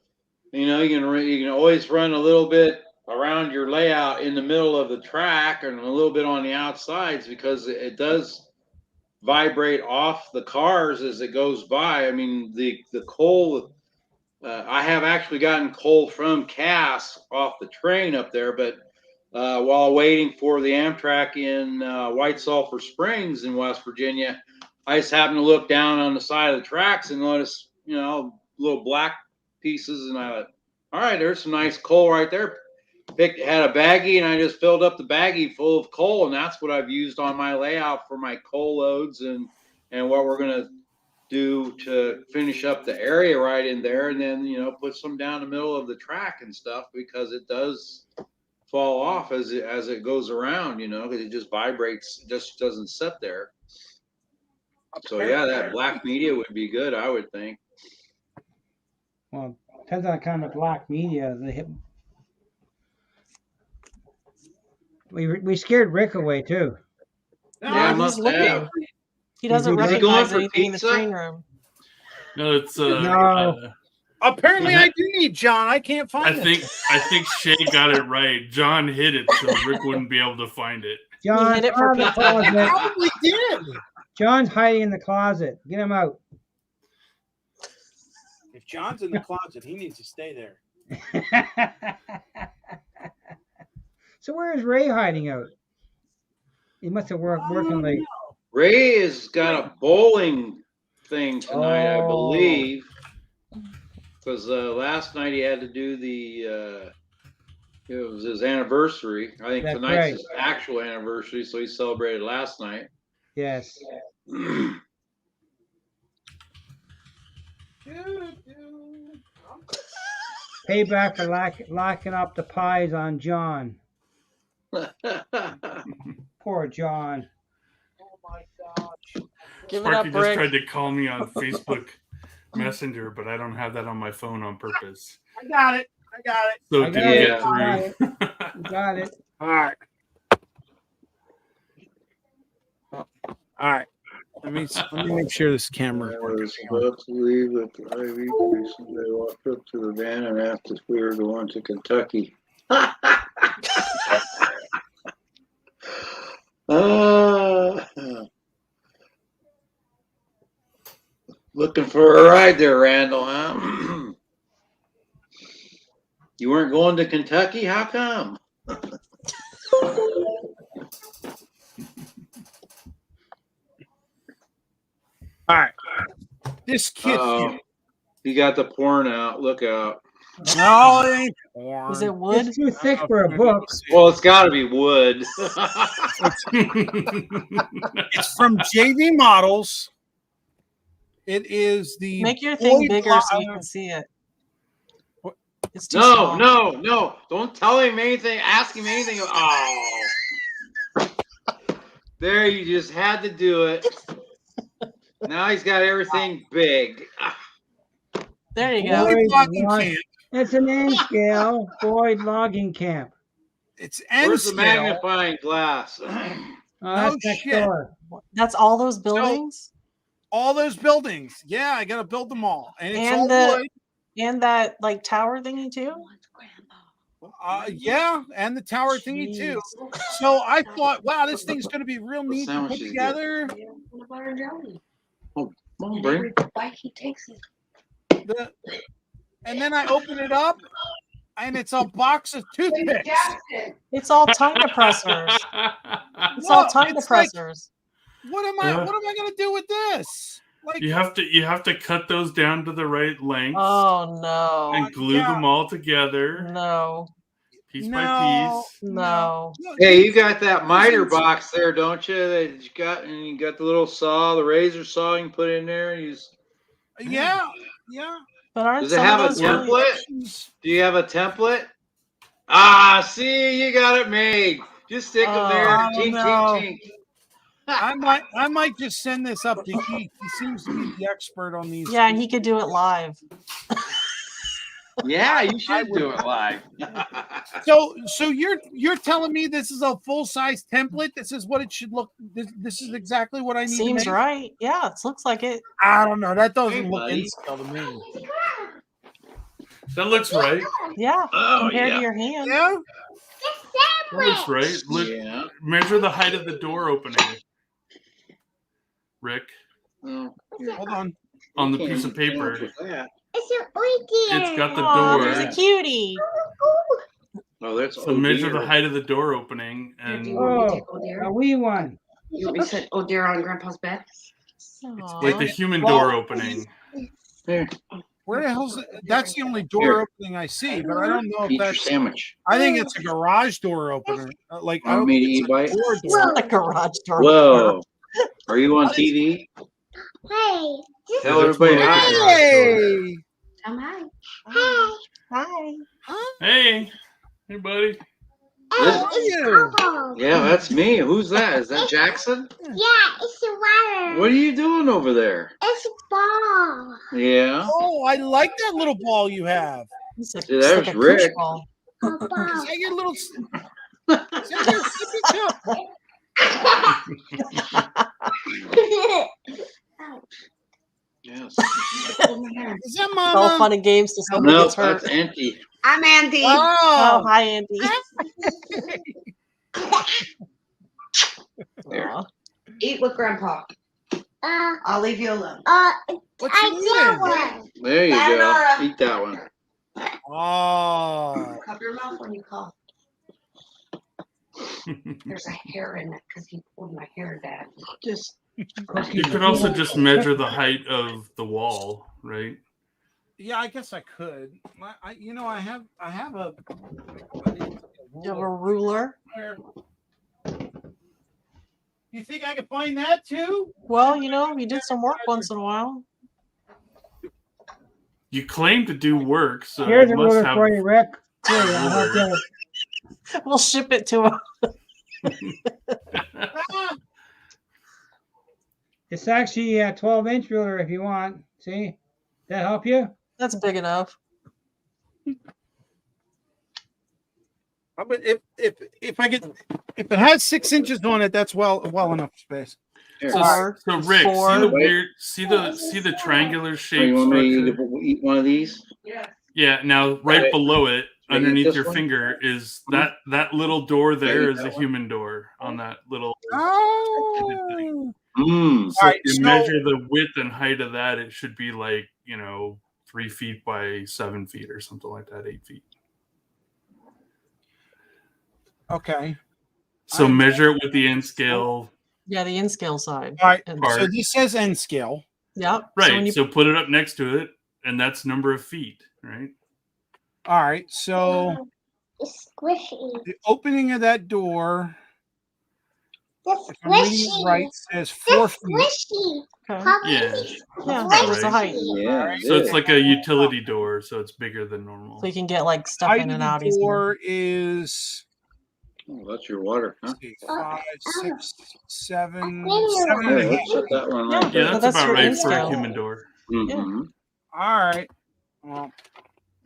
you know, you can always run a little bit around your layout in the middle of the track and a little bit on the outsides, because it does vibrate off the cars as it goes by. I mean, the coal. I have actually gotten coal from Cass off the train up there, but while waiting for the Amtrak in White Sulphur Springs in West Virginia, I just happened to look down on the side of the tracks and notice, you know, little black pieces, and I thought, all right, there's some nice coal right there. Had a baggie, and I just filled up the baggie full of coal, and that's what I've used on my layout for my coal loads and what we're gonna do to finish up the area right in there, and then, you know, put some down the middle of the track and stuff, because it does fall off as it goes around, you know, because it just vibrates, just doesn't sit there. So yeah, that black media would be good, I would think. Well, depends on the kind of black media. We scared Rick away too. Yeah, he's must looking. have. He doesn't Is he recognize going for anything in the pizza? train room. No, it's No. Apparently, I do need John. I can't find it. I think Shay got it right. John hid it so Rick wouldn't be able to find it. John, hid it for out of the pizza. closet. Probably did. John's hiding in the closet. Get him out. If John's in the closet, he needs to stay there. So where is Ray hiding out? He must have working late. Ray has got a bowling thing tonight, I believe, because last night he had to do the. It was his anniversary. I think That's tonight's right. his actual anniversary, so he celebrated last night. Yes. Payback for locking up the pies on John. Poor John. Oh my gosh. Give it Sparky up, just Rick. tried to call me on Facebook Messenger, but I don't have that on my phone on purpose. I got it. So I it got didn't it. get through. You got it. All right. All right. Let me make sure this camera I is working. was about to leave at the IV station. I walked up to the van and asked if we were going to Kentucky. Looking for a ride there, Randall, huh? You weren't going to Kentucky? How come? All right. This kid. You got the porn out. Look out. No, it ain't porn. Is it wood? It's too thick for a book. Well, it's got to be wood. It's from JV Models. It is the Make your thing Boyd bigger so you can see it. It's too small. No. Don't tell him anything. Ask him anything. Oh. There, you just had to do it. Now he's got everything big. There you go. Boyd logging log- camp. It's an N scale Boyd logging camp. It's N Where's the scale. magnifying glass? Oh, that's next shit. door. That's all those buildings? All those buildings. Yeah, I gotta build them all, and it's And all wood. And that like tower thingy too? Yeah, and the tower thingy too. Jeez. So I thought, wow, this thing's gonna be real neat to sandwich put is together. Come on, bring. Bite he takes it. And then I open it up, and it's a box of toothpicks. It's all tongue depressors. It's Whoa, all tongue it's like- depressors. What am I gonna do with this? Like, You have to cut those down to the right length. Oh no. And glue them all together. No. Piece by piece. No. Hey, you got that miter box there, don't you? That you got the little saw, the razor saw you can put in there. Yeah. But aren't Does it some have a of those really- template? Do you have a template? Ah, see, you got it made. Just stick them there. Tink, tink, tink. I might just send this up to Keith. He seems to be the expert on these. Yeah, and he could do it live. Yeah, you should do it live. So you're telling me this is a full size template? This is what it should look. This is exactly what I need. Seems to make? right. Yeah, it looks like it. I don't know. That doesn't Hey, look buddy. in-scale to me. That looks right. Yeah, Oh, compared yeah. to your hand. Yeah. That looks right. Look, Yeah. measure the height of the door opening, Rick, Oh, Hold on. on the piece of paper. It's an oyster. It's got the Oh, door. there's a cutie. Oh, that's So measure the height of the door opening, Do you and want me to take Oh A dear? wee one. You want me to set oh dear on Grandpa's bed? like the Aw. human Well, door opening. Here, Where the hell's it? That's the only door opening I see, but I don't know if eat your that's. sandwich. I think it's a garage door opener. Like I Want don't me to think eat it's a bite? door It's door. not a garage door. Whoa. Are you on TV? Hey. Tell everybody hi. Hey. Come on. Hi. Hey, buddy. How are you? Yeah, that's me. Who's that? Is that Jackson? Yeah, it's the water. What are you doing over there? It's a ball. Yeah. Oh, I like that little ball you have. It's like, See, it's there's like a Rick. push ball. A Is ball. that your little? Is that your sippy cup? Yes. Is that It's all Mama? fun and games till somebody No, gets hurt. that's Auntie. I'm Andy. Oh, Oh, hi, Andy. There. Aw. Eat with Grandpa. I'll leave you alone. what's she eating? one. There you go. Sayonara. Eat that one. Oh, Cover your mouth when you cough. There's a hair in it because he pulled my hair back. Just You could also just measure the height of the wall, right? yeah. I guess I could. I have a. You have a ruler. You think I could find that too? Well, you did some work once in a while. You claim to do work, so Here's you a must ruler have. for you, Rick. Here, I'll help you. We'll ship it to him. Ah, It's actually a 12-inch ruler if you want. See? That help you? That's big enough. but if it has 6 inches on it, that's well enough space. Here. Four. So Rick, Four. see the triangular Oh, shape you want me structure? to eat one of these? Yeah. Now, right Right. below it, Can I eat underneath this your one? finger, is that little door there eat is a that one? human door on that little. Oh, Mmm. So Alright, if you so- measure the width and height of that, it should be like 3 feet by 7 feet or something like that, 8 feet. okay. So Alright. measure it with the N scale. Yeah, the in-scale side. All right. And- So Part. this says N scale. Yep. Right. So when you So put it up next to it, and that's number of feet, right? All right. So It's squishy. the opening of that door, It's if I'm reading it right, squishy. says 4 It's feet. squishy. Okay. Papa, Yeah. it's Yeah, Right. what's the height? Yeah. So it's it like a utility door, so it's bigger than normal. So you can get like stuff Height in of and the out easier. door is Oh, that's your water, huh? let's see, 5, 6, 7, Yeah, 7 Yeah, and a half. let's set that one Yeah. right Yeah, there. that's that's about your right in for a scale. human door. Mhm. All right. Well,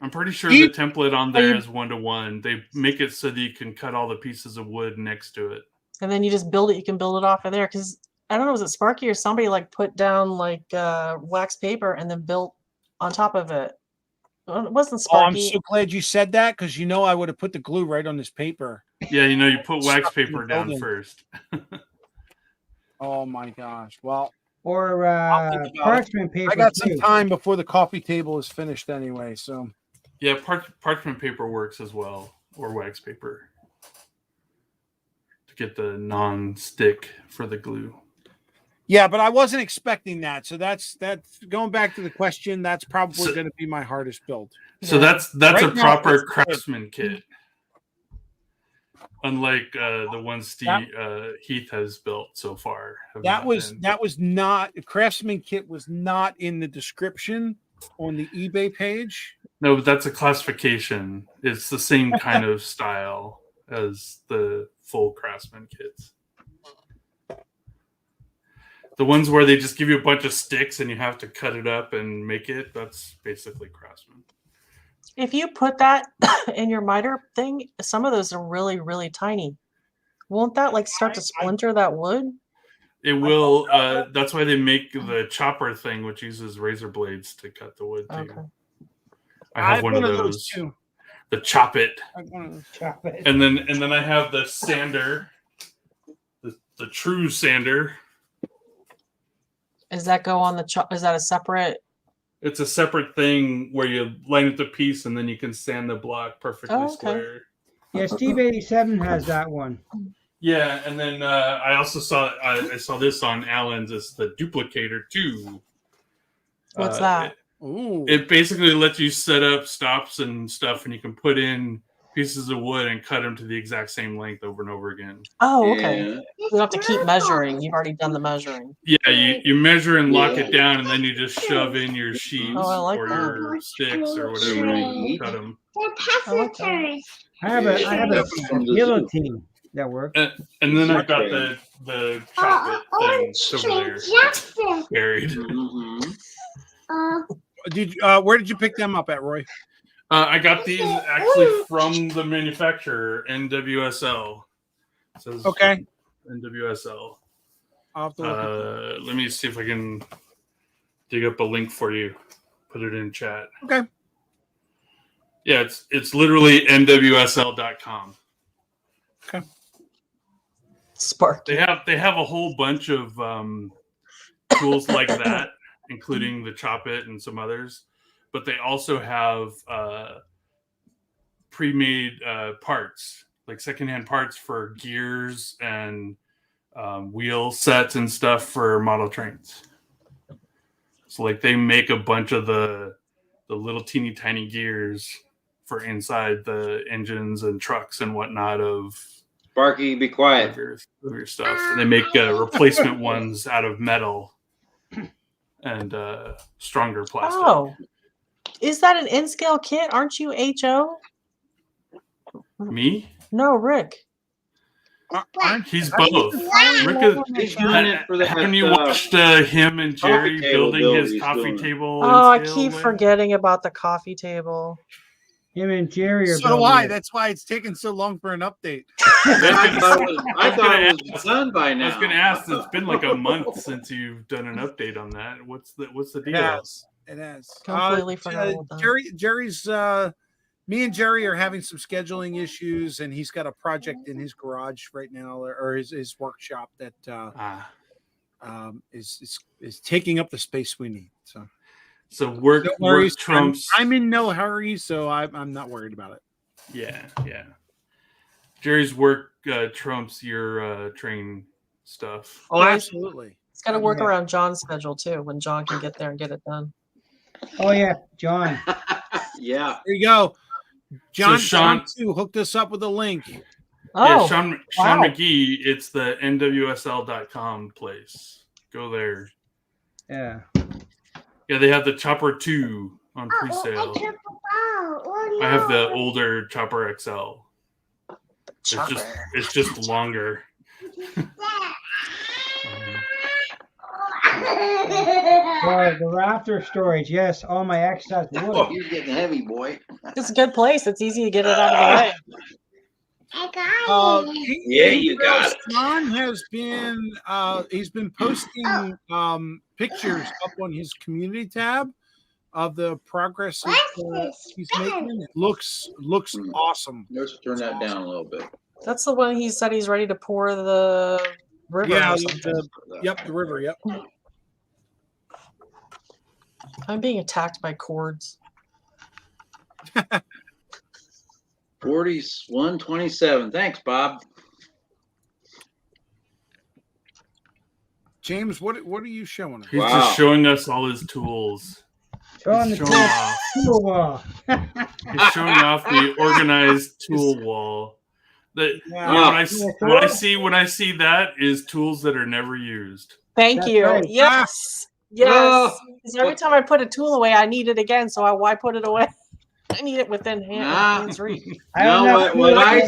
I'm pretty sure You- the template on Are there you- is 1-to-1. They make it so that you can cut all the pieces of wood next to it. And then you just build it. You can build it off of there. Because I don't know, was it Sparky or somebody like put down like wax paper and then built on top of it? Well, it wasn't oh, I'm Sparky. so glad you said that because I would have put the glue right on this paper. Yeah, you put wax Stuck in the paper down building. first. Oh my gosh. Well, Or I'll think about it. parchment paper. I got some too. time before the coffee table is finished anyway. So Yeah, parchment paper works as well, or wax paper, to get the non-stick for the glue. Yeah, but I wasn't expecting that. So that's going back to the question. That's probably going to be my hardest build. So that's Right a now, proper it's good. craftsman kit, unlike the ones Heath has built so far. That was not Craftsman kit was not in the description on the eBay page. No, but that's a classification. It's the same kind of style as the full Craftsman kits. The ones where they just give you a bunch of sticks and you have to cut it up and make it, that's basically Craftsman. If you put that in your miter thing, some of those are really, really tiny. Won't that like start to splinter that wood? It will. That's why they make the chopper thing, which uses razor blades to cut the wood too. Okay. I have one of those. Too. The chop it. Chop it. And then I have the sander, the true sander. Does that go on the is that a separate? It's a separate thing where you line up the piece and then you can sand the block perfectly square. Yeah, Steve 87 has that one. Yeah, and then I also saw I saw this on Allen's. It's the duplicator too. What's that? It basically lets you set up stops and stuff, and you can put in pieces of wood and cut them to the exact same length over and over again. Oh, okay. You don't have to keep measuring. You've already done the measuring. Yeah, you measure and lock it down, and then you just shove in your sheets or that. your sticks or whatever you cut them. I have a guillotine that works. And then I've got the chop it thing over there buried. Where did you pick them up at, Roy? I got these actually from the manufacturer, NWSL. It says okay. NWSL. I'll have to look let me see if I can dig up a link for you. Put it in chat. Okay. Yeah, it's literally nwsl.com. Okay. Spark. They have a whole bunch of tools like that, including the Chop It and some others. But they also have pre-made parts, like secondhand parts for gears and wheel sets and stuff for model trains. So like they make a bunch of the little teeny tiny gears for inside the engines and trucks and whatnot of Sparky, be quiet. Of your stuff. And they make replacement ones out of metal and stronger plastic. Oh. Is that an N-scale kit? Aren't you HO? Me? No, Rick. He's both. Rick He's doing it for the. Haven't you watched him and Jerry building his coffee table? Oh, I keep forgetting about the coffee table. Him and Jerry are. So do I. That's why it's taking so long for an update. I thought it was done by now. I was going to ask. It's been like a month since you've done an update on that. What's the deal? It has. Completely forgot about that. Jerry's me and Jerry are having some scheduling issues, and he's got a project in his garage right now, or his workshop that is taking up the space we need. So work trumps. I'm in no hurry, so I'm not worried about it. Yeah. Jerry's work trumps your train stuff. Oh, absolutely. It's got to work around John's schedule too, when John can get there and get it done. Oh yeah, John. Yeah. There you go. John, so Sean too hooked us up with a link. Oh, yeah, Sean McGee. It's the nwsl.com place. Go there. Yeah. Yeah, they have the Chopper 2 on pre-sale. I have the older Chopper XL. It's just longer. Boy, the rafter storage. Yes, all my extras wood. Oh, you're getting heavy, boy. It's a good place. It's easy to get it out of the way. Yeah, you got it. John has been he's been posting pictures up on his community tab of the progress he's making. It looks awesome. Let's turn that down a little bit. That's the one he said he's ready to pour the river. Yeah, the river. Yep. I'm being attacked by cords. 4127. Thanks, Bob. James, what are you showing us? He's just showing us all his tools. He's showing off. Tool wall. He's showing off the organized tool wall. When I see that is tools that are never used. Thank you. Right. Yes. Yes. Because every time I put a tool away, I need it again. So why put it away? I need it within hands reach. What I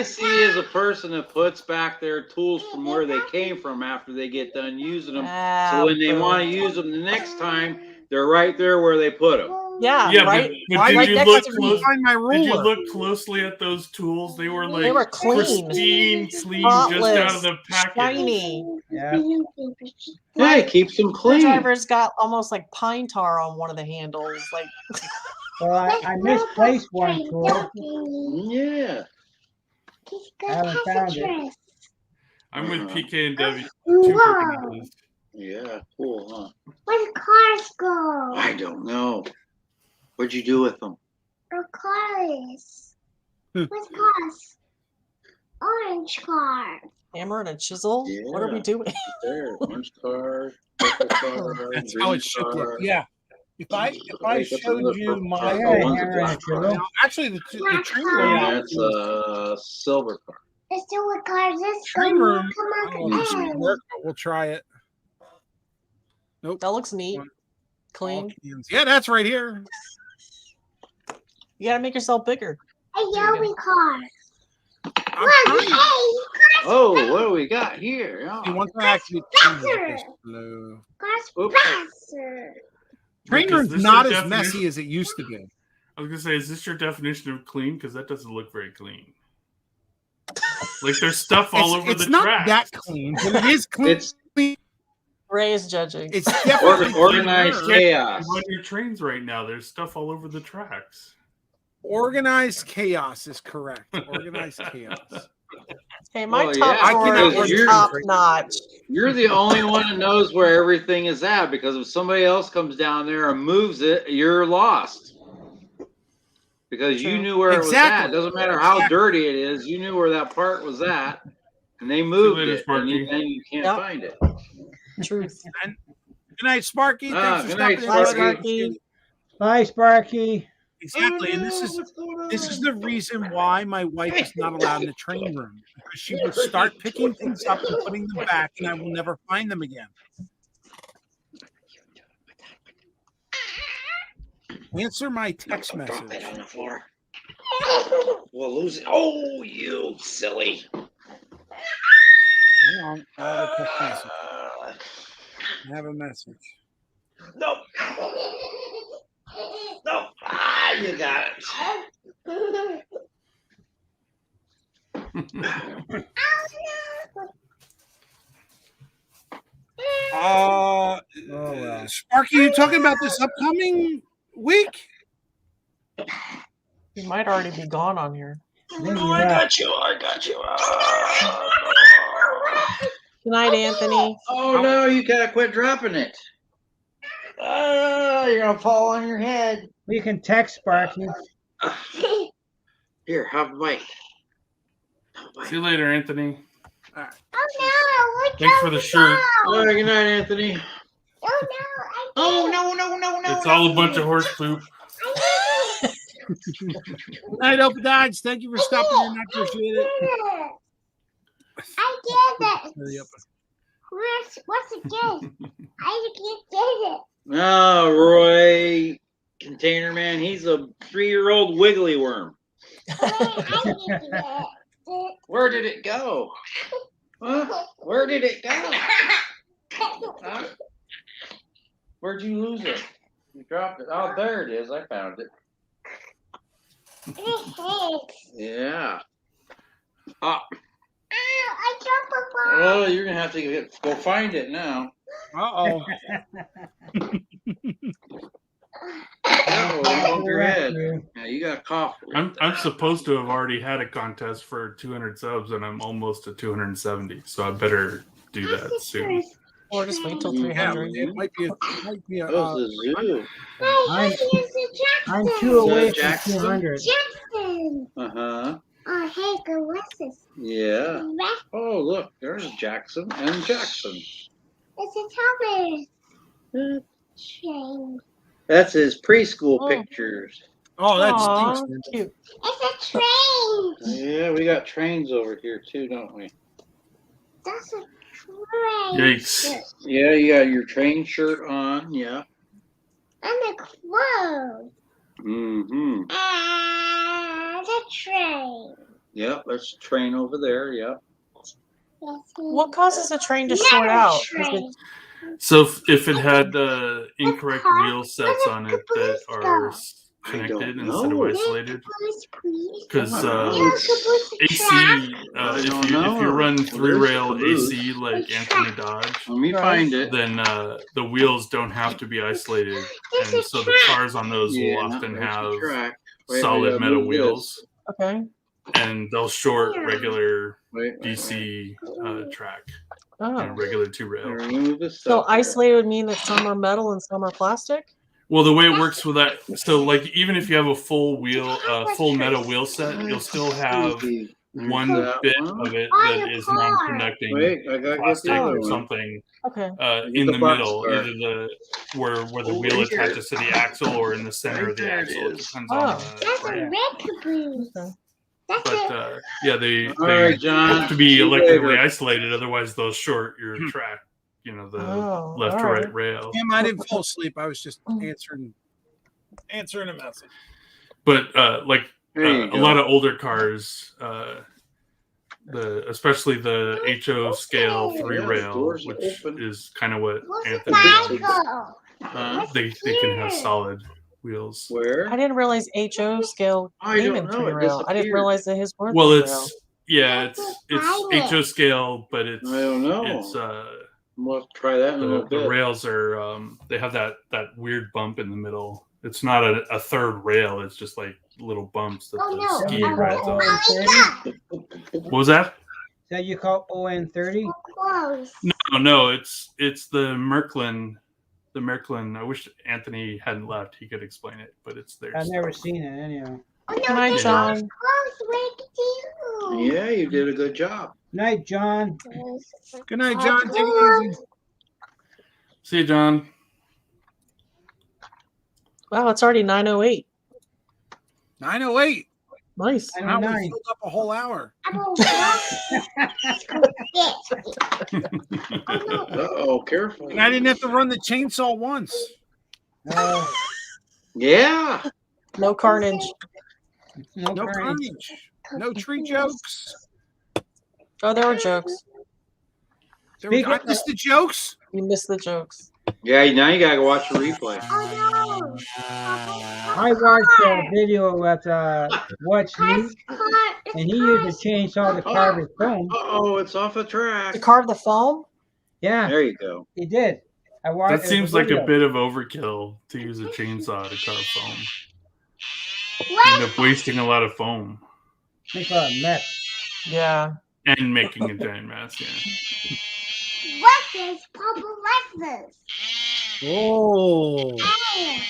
see is a person that puts back their tools from where they came from after they get done using them. So when they want to use them the next time, they're right there where they put them. Yeah, right. But did you look closely at those tools? They were clean, clean, just out of the package. Shiny. Yeah, it keeps them clean. The driver's got almost like pine tar on one of the handles. Like, well, I misplaced one tool. Yeah. I haven't found it. I'm with PK and Debbie. Yeah, cool, huh? Where the cars go? I don't know. What'd you do with them? The cars. Where's cars? Orange car. Hammer and a chisel? Yeah. What are we doing? There, orange car, purple car. That's how it should look. Yeah. If I showed you my actually the train room. That's a silver car. The silver car. This train room. We'll try it. Nope. That looks neat. Clean. Yeah, that's right here. You gotta make yourself bigger. A yellow car. Oh, what do we got here? Oh. Train room's not as messy as it used to be. I was gonna say, is this your definition of clean? Because that doesn't look very clean. Like there's stuff all over the tracks. It's not that clean, but it is clean. It's clean. Ray is judging. It's definitely organized chaos. On your trains right now, there's stuff all over the tracks. Organized chaos is correct. Organized chaos. Hey, my top drawer is top notch. You're the only one that knows where everything is at, because if somebody else comes down there and moves it, you're lost. Because you knew where it was at. It doesn't matter how dirty it is. You knew where that part was at, and they moved it, and you can't find it. Truth. Good night, Sparky. Thanks for stopping by, Sparky. Bye, Sparky. Exactly, and this is the reason why my wife is not allowed in the train room, because she will start picking things up and putting them back, and I will never find them again. Answer my text message. On the floor. We'll lose it. Oh, you silly! Hang on, I have a text message. I have a message. Nope. Nope. Ah, you got it. Sparky, you talking about this upcoming week? You might already be gone on here. Oh, I got you. Good night, Anthony. Oh no, you gotta quit dropping it. You're gonna fall on your head. We can text Sparky. Here, have a bite. See you later, Anthony. All right. Oh no! Thanks for the shirt. All right, good night, Anthony. Oh no! It's all a bunch of horse poop. Good night, Open Dodge. Thank you for stopping in. I appreciate it. I did it. What's it did? I did it. Oh, Roy, Container Man, he's a 3-year-old wiggly worm. Where did it go? Huh? Where did it go? Huh? Where'd you lose it? You dropped it. Oh, there it is. I found it. Yeah. Oh. I dropped a ball. Oh, you're gonna have to go find it now. Uh-oh. Oh, your head. Yeah, you got a cough. I'm supposed to have already had a contest for 200 subs, and I'm almost at 270, so I better do that soon. Or just wait till 300. It might be a zoo. I'm 2 away from 200. Jackson. Uh-huh. Oh, hey, go what's this? Yeah. Oh, look, there's Jackson and Jackson. It's a Thomas train. That's his preschool Oh. pictures. Oh, that Aw, stinks. man. cute. It's a train. Yeah, we got trains over here too, don't we? That's a train. Yikes. Yeah, you got your train shirt on. Yeah. And a clothes. Mm-hmm. And a train. Yep, there's a train over there. Yep. What causes a train to short out? Is Train. it- So if it had incorrect wheel sets on it that are connected instead of isolated, because AC, if you run 3-rail AC like Anthony Dodge, Let me Right. find it. then the wheels don't have to be isolated, and so the cars on those will Yeah, often there's the have track. Wait, we solid gotta metal move this. wheels, Okay. and they'll short regular Wait, DC track, Oh. regular 2-rail. Remove this So stuff here. isolated would mean that some are metal and some are plastic? Well, the way it works with that, so like even if you have a full metal wheel set, you'll still have one that bit one. of it that is non-conducting Wait, I gotta get plastic the other or one. something Okay. in the the box middle, car. either the where the Over wheel here. attaches to the axle or in the center Right of the there it axle. It is. depends Oh. on That's the a brand. red caboose. Okay. That's But a yeah, they All right, John. have to be See you electrically later. isolated, otherwise they'll short your track. You know, the Oh, left to alright. right rail. Damn, I didn't fall asleep. I was just answering a message. But like There you a go. lot of older cars, especially the HO scale Yeah, 3-rail, doors which open. is kind of what what's a Anthony does. bicycle? Huh? They can have solid wheels. Where? I didn't realize HO scale I came don't in know, it 3-rail. I didn't disappeared. realize that his were Well, 3-rail. it's HO scale, but it's I don't know. it's We'll have to try that in a little the bit. rails are they have that weird bump in the middle. It's not a third rail. It's just like little bumps that Oh, the no. ski Oh, rides on. ON30? What was that? That you call ON30? Clothes. No, it's the Merklin. The Merklin. I wish Anthony hadn't left. He could explain it, but it's there. I've never seen it anyhow. Oh, no, Good night, they John. have clothes with you. Yeah, you did a good job. Night, John. Good night, John. Take it easy. See you, John. Wow, it's already 9:08. 9:08. Nice. I Now know, we nice. filled up a whole hour. Uh-oh, careful. And I didn't have to run the chainsaw once. No, Yeah. No carnage. no No carnage. carnage. No tree jokes. Oh, there were jokes. I missed the jokes. You missed the jokes. Yeah, now you gotta go watch the replay. Oh, no. I watched a video with What's New, and he used a chainsaw to carve his phone. Uh-oh, it's off the track. To carve the foam? Yeah, There you go. he did. I watched. That it was seems like a video. bit of overkill to use a chainsaw to carve foam. You What? end up wasting a lot of foam Make a mess. Yeah. and making a giant mess. Yeah. What is Papa Breakfast? Oh. Hey,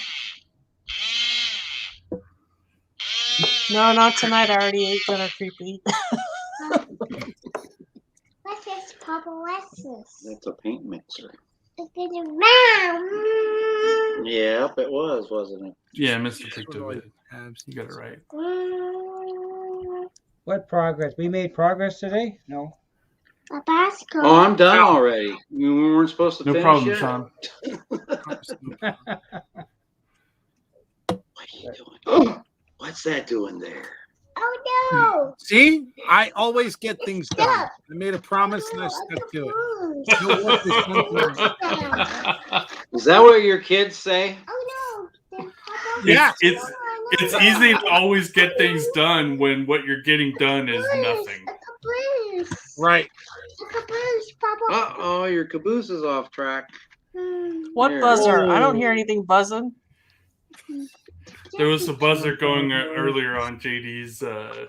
No, not tonight. I already ate dinner, creepy. what is Papa Breakfast? That's a paint mixer. It's around. Yep, it was, wasn't it? Yeah, Mr. Picked Sort of it. Abs. You got it right. What progress? We made progress today? No. A basket. Oh, I'm done already. We weren't supposed to No finish problem, yet? Sean. What are you doing? What's that doing there? Oh no! See, I always get things done. I made a promise and I stuck to it. No work is done for me. Is that what your kids say? Oh no! Yeah. It's easy to always get things done when what you're getting done is nothing. A caboose. Right. A caboose, Papa. Uh-oh, your caboose is off track. What There. buzzer? I don't hear anything buzzing. There was a buzzer going earlier on JD's. Hey,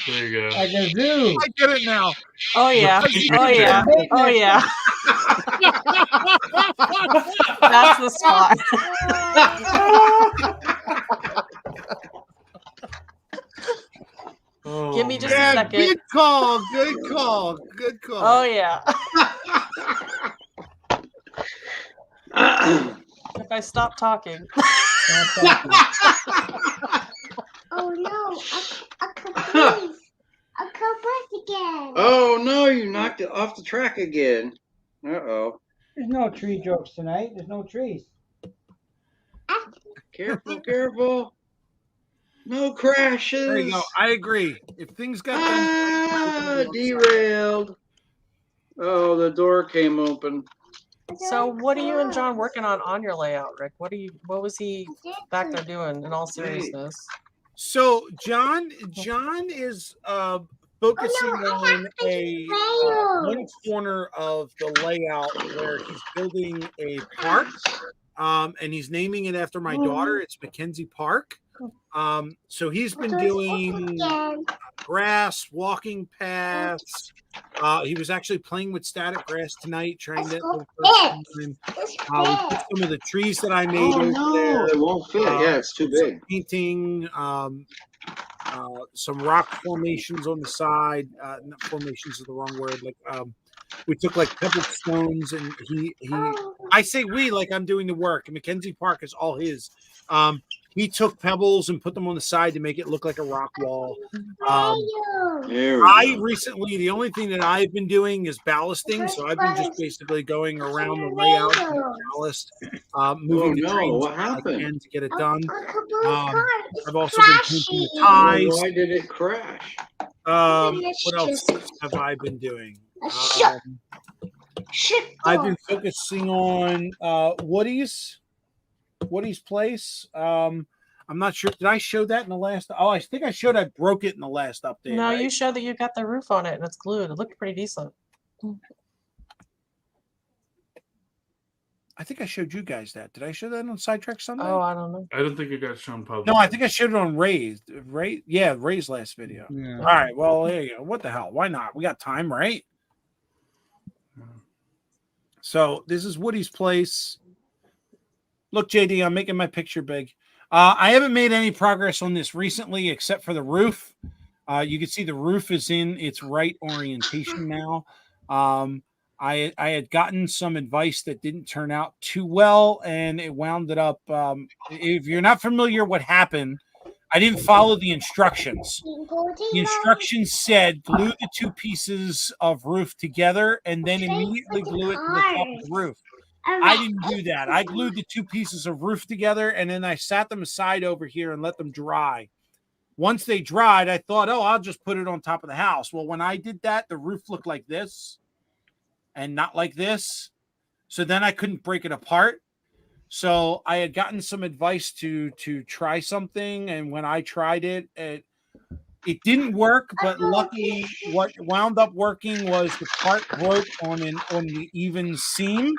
There you go. Like a zoo. I get it now. Oh yeah. Oh yeah. Oh yeah. That's the spot. Oh, Give me just a Yeah, second. good call. Good call. Good call. Oh yeah. If I stop talking. Oh no, a caprice. A caprice again. Oh no, you knocked it off the track again. Uh-oh. There's no tree jokes tonight. There's no trees. Careful, careful. No crashes. There you go. I agree. If things got done, Derailed. Oh, the door came open. So what are you and John working on your layout, Rick? What was he back there doing in all seriousness? So John is focusing on one corner of the layout where he's building a park, and he's naming it after my daughter. It's Mackenzie Park. So he's been doing grass, walking paths. He was actually playing with static grass tonight, trying to with some of the trees that I made over there. It won't fit. Yeah, it's too big. Painting, some rock formations on the side. Not formations is the wrong word. Like we took like pebble stones, and he. I say we like I'm doing the work. And Mackenzie Park is all his. He took pebbles and put them on the side to make it look like a rock wall. Recently, the only thing that I've been doing is ballasting. So I've been just basically going around the layout and ballast, moving the trains what happened to get it done. I've also been painting the ties. Why did it crash? What else have I been doing? I've been focusing on Woody's place. I'm not sure. Did I show that in the last? Oh, I think I showed I broke it in the last update. No, right? you showed that you got the roof on it and it's glued. It looked pretty decent. I think I showed you guys that. Did I show that on Sidetrack Sunday? Oh, I don't know. I don't think it got shown public. No, I think I showed it on Ray's. Ray's last video. Yeah. All right. Well, there you go. What the hell? Why not? We got time, right? So this is Woody's place. Look, JD, I'm making my picture big. I haven't made any progress on this recently, except for the roof. You can see the roof is in its right orientation now. I had gotten some advice that didn't turn out too well, and it wound up. If you're not familiar what happened, I didn't follow the instructions. The instructions said glue the two pieces of roof together and then immediately glue it to the top of the roof. I didn't do that. I glued the two pieces of roof together, and then I sat them aside over here and let them dry. Once they dried, I thought, oh, I'll just put it on top of the house. Well, when I did that, the roof looked like this and not like this. So then I couldn't break it apart. So I had gotten some advice to try something, and when I tried it, it didn't work. But luckily, what wound up working was the part broke on the even seam,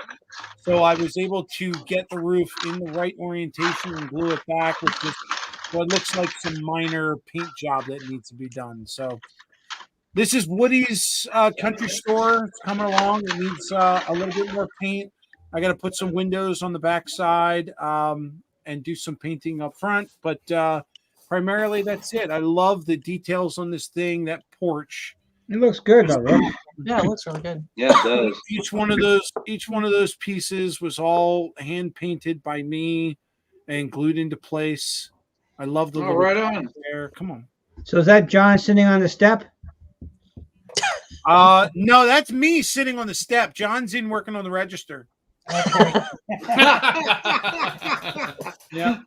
so I was able to get the roof in the right orientation and glue it back with just what looks like some minor paint job that needs to be done. So this is Woody's country store. It's coming along. It needs a little bit more paint. I got to put some windows on the back side and do some painting up front. But primarily, that's it. I love the details on this thing, that porch. It looks good, though, right? Yeah, it looks really good. Yeah, it does. Each one of those pieces was all hand painted by me and glued into place. I love the little right on there. Come on. So is that John sitting on the step? No, that's me sitting on the step. John's in working on the register. Okay. Yeah.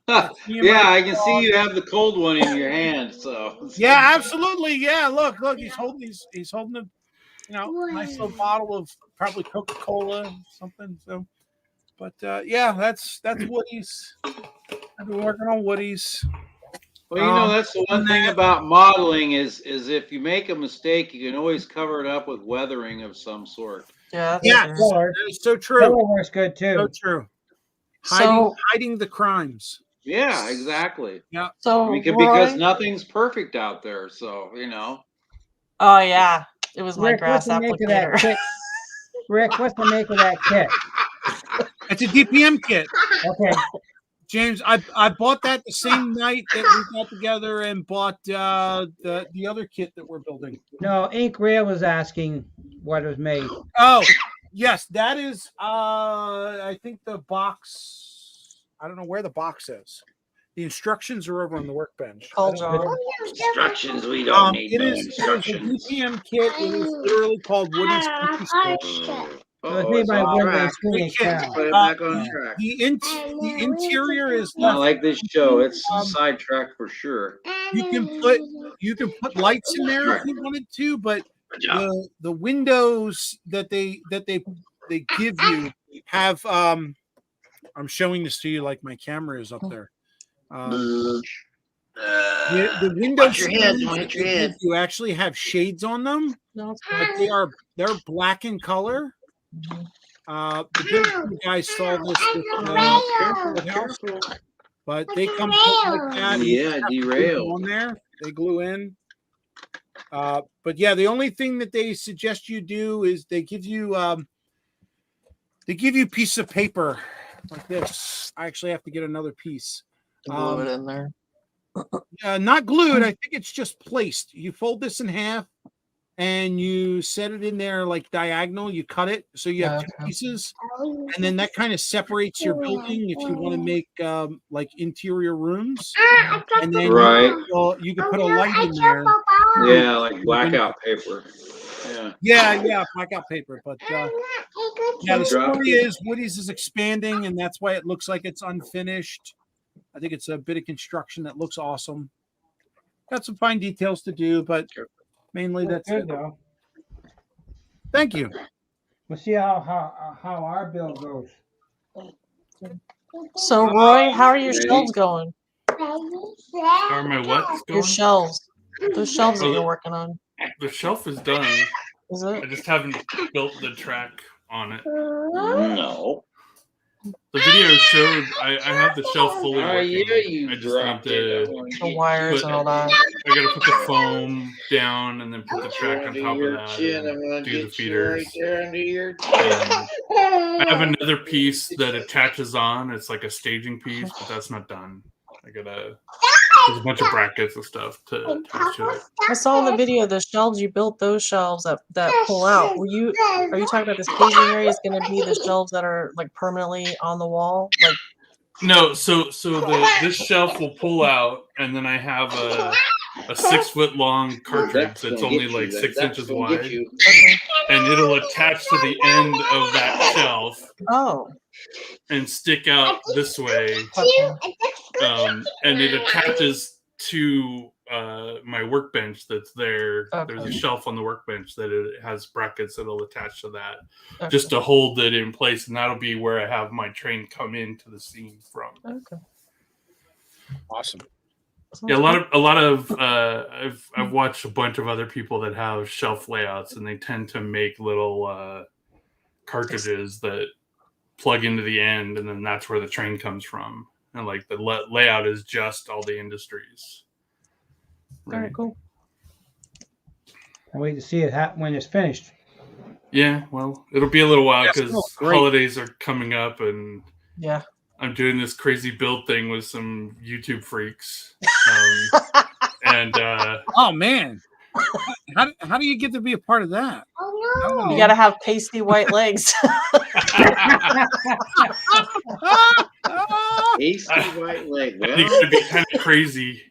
Yeah, I can see you have the cold one in your hand. So yeah, absolutely. Yeah, look, he's holding a nice little bottle of probably Coca-Cola or something. So, but yeah, that's Woody's. I've been working on Woody's. Well, that's the one thing about modeling is if you make a mistake, you can always cover it up with weathering of some sort. Yeah. That is so true. Color works good too. So true. Hiding the crimes. Yeah, exactly. Yeah. So because nothing's perfect out there, so Oh yeah, it was my Rick, grass what's the make of that applicator. kit? Rick, what's the make of that kit? It's a DPM kit. Okay. James, I bought that the same night that we got together and bought the other kit that we're building. No, Ink Rail was asking what it was made. Oh, yes, that is I think the box. I don't know where the box is. The instructions are over on the workbench. Instructions, we don't need It no is a instructions. DPM kit. It is literally called Woody's Cookie Store. It was made by Woodway Swinging Cow. Put it back on track. The interior is Not left. like this show. It's sidetracked for sure. You can put lights in there if you wanted to, but Good job. the windows that they give you have I'm showing this to you like my camera is up there. The windows Watch your head, don't hit your head. you actually have shades on them, No, it's but they're black in color. The building guys saw this with, but they come like that. Yeah, derailed. On there, they glue in. But yeah, the only thing that they suggest you do is they give you a piece of paper like this. I actually have to get another piece. glue it in there. Not glued. I think it's just placed. You fold this in half and you set it in there like diagonal. You cut it so you have two pieces, and then that kind of separates your building if you want to make like interior rooms. And then you can put a light in there. Yeah, like blackout paper. Yeah, blackout paper. But yeah, the story is Woody's is expanding, and that's why it looks like it's unfinished. I think it's a bit of construction that looks awesome. Got some fine details to do, but mainly that's good it. though. Thank you. We'll see how our build goes. So, Roy, how are your shelves going? How are my what's going? Your shelves. Those shelves that you're working on. The shelf is done. Is it? I just haven't built the track on it. No. The video showed I have the shelf fully Oh, working. yeah, you I just dropped need to The wires put- and all that. I gotta put the foam down and then put the track on top of that and do the feeders. I have another piece that attaches on. It's like a staging piece, but that's not done. There's a bunch of brackets and stuff to attach to it. I saw in the video the shelves you built. Those shelves that pull out. Are you talking about this staging area is going to be the shelves that are like permanently on the wall? Like No, so this shelf will pull out, and then I have a 6 foot long cartridge that's only like 6 inches wide, okay. and it'll attach to the end of that shelf Oh. and stick out this way. And it attaches to my workbench that's there. Okay. There's a shelf on the workbench that it has brackets that'll attach to that, just to hold it in place, and that'll be where I have my train come into the scene from. Okay. Awesome. Yeah, a lot of I've watched a bunch of other people that have shelf layouts, and they tend to make little cartridges that plug into the end, and then that's where the train comes from. And like the layout is just all the industries. Very cool. I wait to see it when it's finished. Yeah, well, it'll be a little while Yes, because great. holidays are coming up, and Yeah. I'm doing this crazy build thing with some YouTube freaks. And Oh man, how do you get to be a part of that? Oh You got to have pasty white legs. Pasty white leg. I think it'd be kind of crazy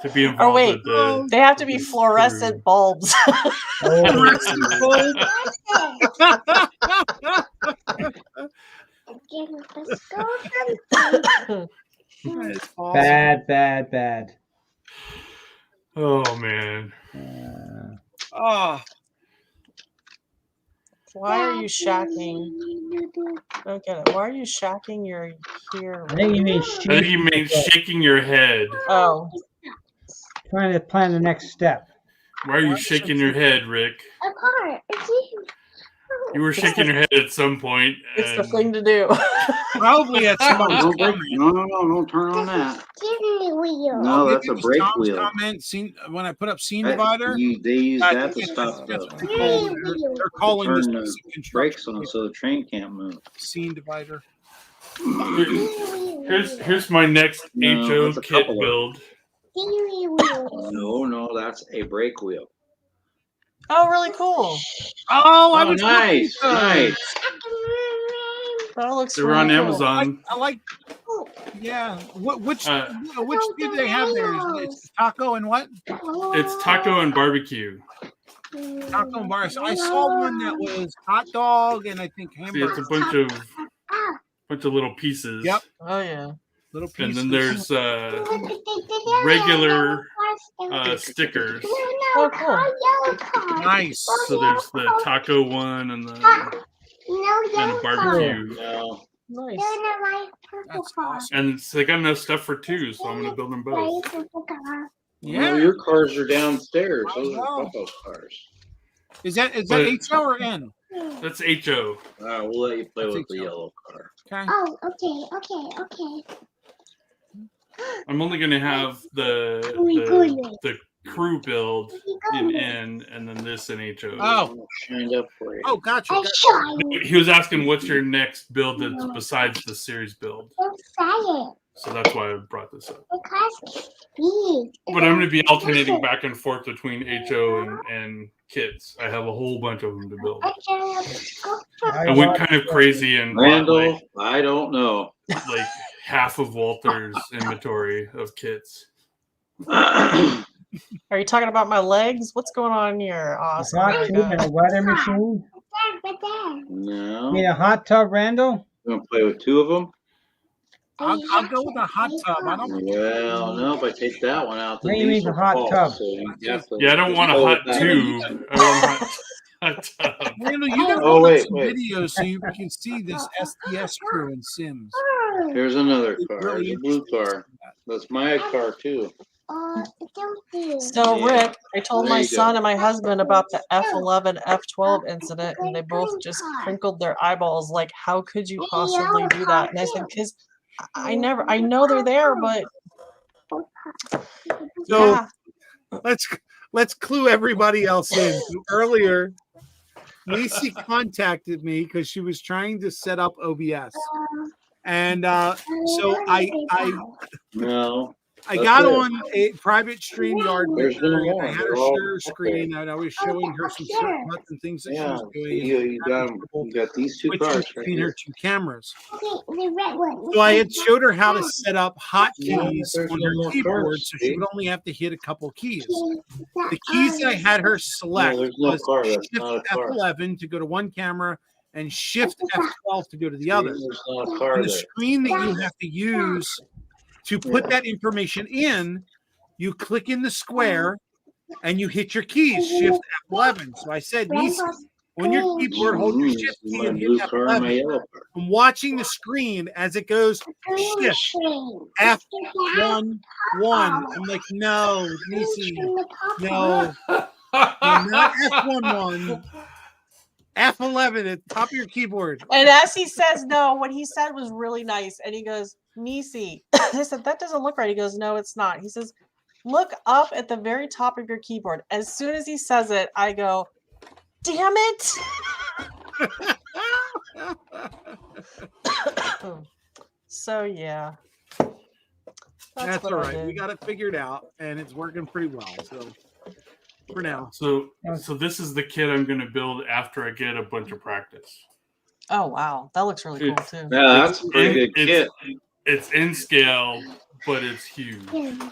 to be involved Oh, wait. with the. They have to be fluorescent bulbs. Bad. Oh man. Oh, Why are you shacking? I don't get it. Why are you shacking your here? I think you mean I think you mean shaking your head. Oh, trying to plan the next step. Why are you shaking your head, Rick? A car. You were shaking your head at some point. it's the and- thing to do. probably at some No, don't turn on that. Disney wheel. No, that's a Maybe brake Tom's wheel. comment, when I put up scene divider. They use I that to think stop that's the what they call it. They're calling this turn piece the of brakes construction on so the train can't move. scene divider. Here's my next No, HO it's a kit couple of- build. No, that's a brake wheel. Oh, really cool. Oh, I Oh, was nice, looking at those. nice. That looks They're really on cool. Amazon. I like. Yeah. Which Oh, do they have there? It's taco and what? It's taco and barbecue. Taco and bar. So I saw one that was hot dog and I think See, it's hamburger. a bunch of little pieces. Yep. Oh yeah. Little And pieces. then there's regular stickers. Oh, cool. Nice. So there's the taco one and the barbecue. No. Nice. That's awesome. And they got enough stuff for two, so I'm gonna build them both. Yeah. No, your cars are downstairs. Those Wow. are Papa's cars. Is that But- HO or N? That's HO. We'll let you play I with think the so. yellow car. Okay. Oh, okay. I'm only gonna have the crew build in N, and then this in HO. Oh. Shined up for you. Oh, gotcha. I saw you. He was asking what's your next build that's besides the series build. Don't say it. So that's why I brought this up. Because speed. But I'm going to be alternating back and forth between HO and kits. I have a whole bunch of them to build. I went kind of crazy and bought Randall, I don't know. like half of Walter's inventory of kits. Are you talking about my legs? What's going on here? Awesome. Hot Oh my tube God. and a weather machine. No. You mean a hot tub, Randall? You want to play with two of them? I'll go with a hot tub. I don't. Well, no, if I take that one out, What do you mean the hot tub? Yeah, I don't want a hot tube. I want a hot tub. Randall, you gotta Oh, look wait, at some wait. videos so you can see this STS crew in Sims. Here's another It's car. really There's a blue interesting. car. That's my car too. So, Yeah. Rick, I told There my you son go. and my husband about the F11, F12 incident, and they both just crinkled their eyeballs like, how could you possibly do that? And I said, because I know they're there, but So yeah. let's clue everybody else in. So earlier, Macy contacted me because she was trying to set up OBS, and so I No. got Okay. on a private StreamYard with There's no her, and I more. had They're her all share her up screen, and I was showing her some shortcuts and things that she Yeah. was doing. You got these two Switching cars right between her here. two cameras. The red one. So I had showed her how to set up hotkeys there's on no her more keyboard, cars, so she see? would only have to hit a couple keys. The keys that I had her select No, there's no was car. That's Shift not a car. F11 to go to one camera and Shift F12 to go to the other. There's not a car On the there. screen that you have to use to put that information in, you click in the square and you hit your keys, Shift F11. So I said, Nisi, on your keyboard, hold your Shift key My and blue hit car and my F11. yellow car. I'm watching the screen as it goes Shift F11. I'm like, no, Nisi, no, not F11. F11 at the top of your keyboard. And as he says no, what he said was really nice. And he goes, Nisi. I said, that doesn't look right. He goes, no, it's not. He says, look up at the very top of your keyboard. As soon as he says it, I go, damn it. So, yeah. That's what all I right. We did. got it figured out, and it's working pretty well. So for now, So this is the kit I'm going to build after I get a bunch of practice. Oh, wow. That looks really cool, too. Yeah, that's a pretty good kit. It's in scale, but it's huge. And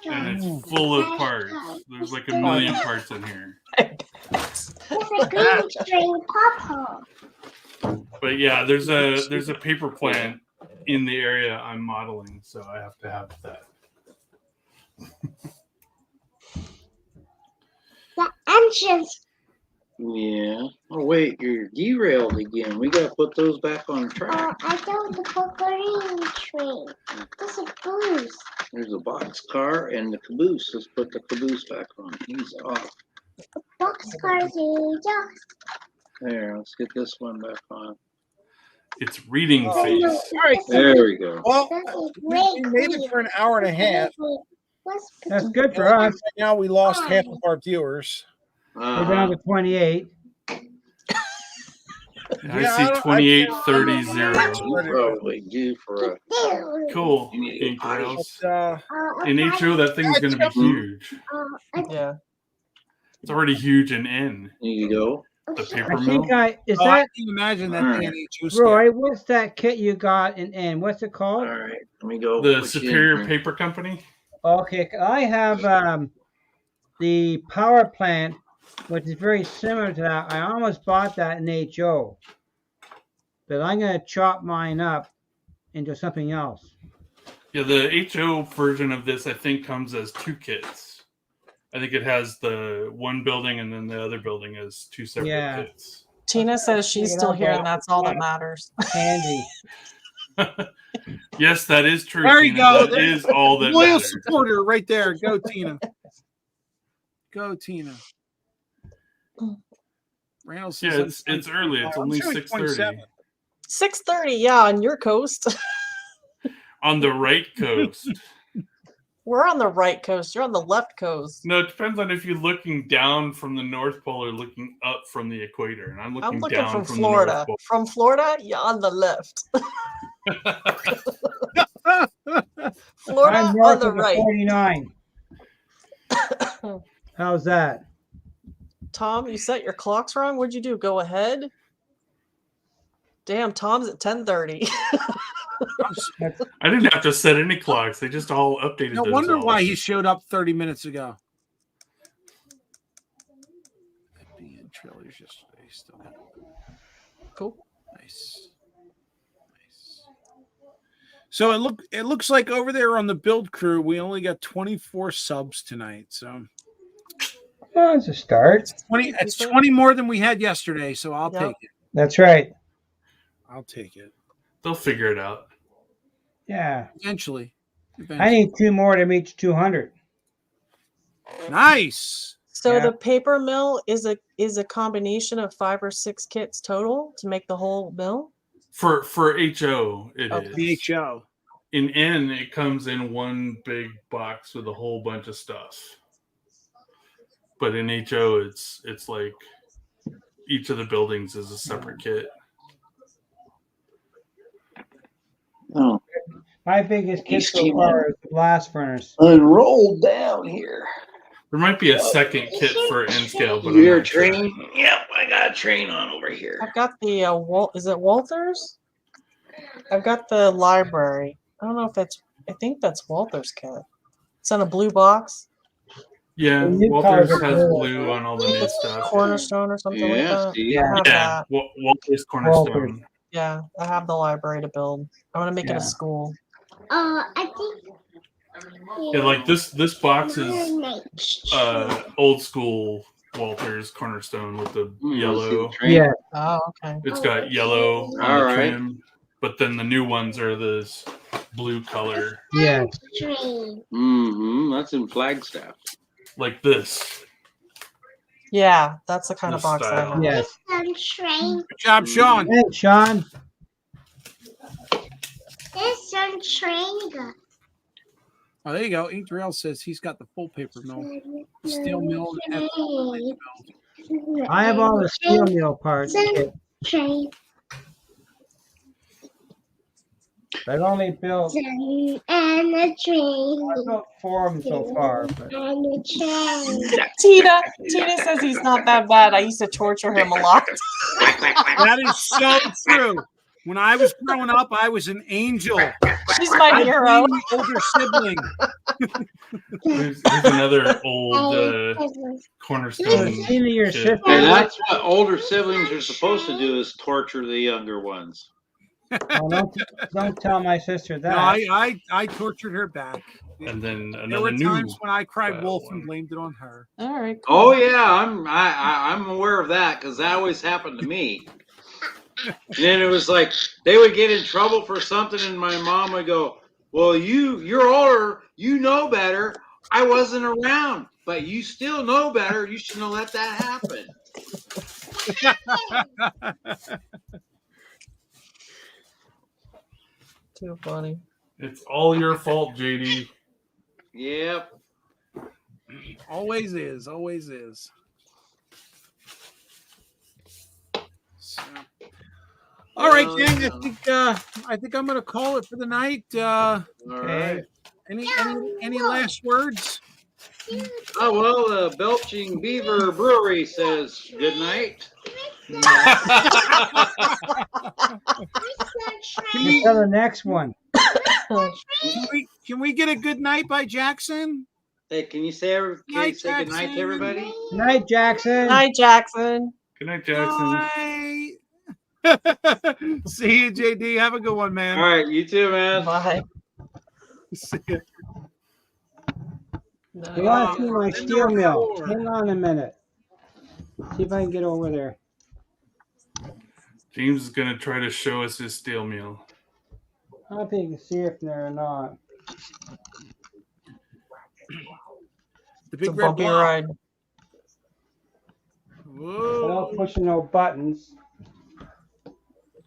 it's full of parts. There's like a million parts in here. But yeah, there's a paper plant in the area I'm modeling, so I have to have that. The entrance. Yeah. Oh wait, you're derailed again. We gotta put those back on track. I don't put green tree. This is boost. There's a box car and the caboose. Let's put the caboose back on. He's off. Box cars just. There, let's get this one back on. It's reading phase. all right. There we go. Well, That's a we great made it for an hour and a half. That's good for And us. now we lost half of our viewers. We're down to 28. I see 2830. You probably do for a. Cool. You need to Ink get potty. rails. In HO, that thing's going to be huge. Yeah. It's already huge in N. There you go. The paper I mill. think I is I that can imagine that Alright. thing in HO scale. Roy? What's that kit you got in N? What's it called? All right, let me go. The put you in Superior here. Paper Company. Okay, I have the power plant, which is very similar to that. I almost bought that in HO, but I'm gonna chop mine up into something else. Yeah, the HO version of this, I think, comes as 2 kits. I think it has the one building and then the other building has 2 separate Yeah. kits. Tina says she's Figure it still out, here, but- and that's all that matters. Handy. Yes, that is true. There you Tina. go. That is all that Loyal matters. supporter right there. Go, Tina. Go, Tina. Reynolds Yeah, says it's early. It's only 6:30 6:30, yeah, on your coast. on the right coast. We're on the right coast. You're on the left coast. No, it depends on if you're looking down from the North Pole or looking up from the equator. And I'm looking, I'm looking down from from Florida. the North Pole. From Florida, you're on the left. Florida I'm on north the of the right. 49. How's that? Tom, you set your clocks wrong. What'd you do? Go ahead. Damn, Tom's at 10:30. I didn't have to set any clocks. They just all updated No themselves. wonder why he showed up 30 minutes ago. Being trailers yesterday. Still got Cool. nice. So it looks like over there on the build crew, we only got 24 subs tonight. So Well, it's a start. 20 more than we had yesterday. So I'll Yep. take it. That's right. I'll take it. They'll figure it out. Yeah. Eventually. I need 2 more to reach 200. Nice. So Yeah. the paper mill is a combination of 5 or 6 kits total to make the whole mill. For HO, it Okay. is. The HO. In N, it comes in one big box with a whole bunch of stuff. But in HO, it's like each of the buildings is a separate kit. Oh, My biggest kit He's so keeping- far is the blast furnace. unrolled down here. There might be a second kit for N scale, but You hear I'm a not sure. train? Yep, I got a train on over here. I've got the is it Walters? I've got the library. I don't know if that's. I think that's Walters' kit. It's in a blue box. Yeah, The new Walters cars are has cool. blue on all the new stuff. Cornerstone or something like Yeah, that. see? Yeah. I have Yeah, that. Walters Cornerstone. Yeah, I have the library to build. I'm gonna make it Yeah. a school. I think. Yeah, like this box is old school Walters Cornerstone with the yellow. Yeah. Oh, okay. It's got yellow on All the right. trim, but then the new ones are this blue color, Yeah. Train. Mm-hmm. That's in Flagstaff. like this. Yeah, that's the kind of This box that I style. have. Yes. Train. Good job, Sean. Hey, Sean. There's some train. Oh, there you go. Ink Rail says he's got the full paper mill, steel mill, and I have all the steel mill parts. Kit. Train. I've only built. And a train. I've built 4 of them so far. But And a train. Tina says he's not that bad. I used to torture him a lot. that is so true. When I was growing up, I was an angel. She's my I hero. blamed the older sibling. Here's another old Cornerstone. Tina, your kit. sister. And that's what older siblings are supposed to do, is torture the younger ones. Oh, don't tell my sister that. No, I tortured her back. And then There another were new. times when I cried file wolf one. and blamed it on her. All right. Cool. Oh yeah, I'm aware of that because that always happened to me. And then it was like they would get in trouble for something, and my mom would go, "Well, you're older, you know better. I wasn't around, but you still know better. You shouldn't have let that happen." Too funny. It's all your fault, JD. Yep. Always is. Always is. So. All right, gang. I think I'm gonna call it for the night. All right. Any last words? Oh well, Belching Beaver Brewery says good night. Until the next one. Can we get a good night by Jackson? Hey, can you say good night to everybody? Good night, Jackson. Night, Jackson. Good night, Jackson. Bye. See you, JD. Have a good one, man. All right, you too, man. Bye. See you. You want to see my steel mill? Hang on a minute. See if I can get over there. James is going to try to show us his steel mill. I don't know if you can see it there or not. The big It's a red bumpy block. ride. Whoa. Without pushing no buttons.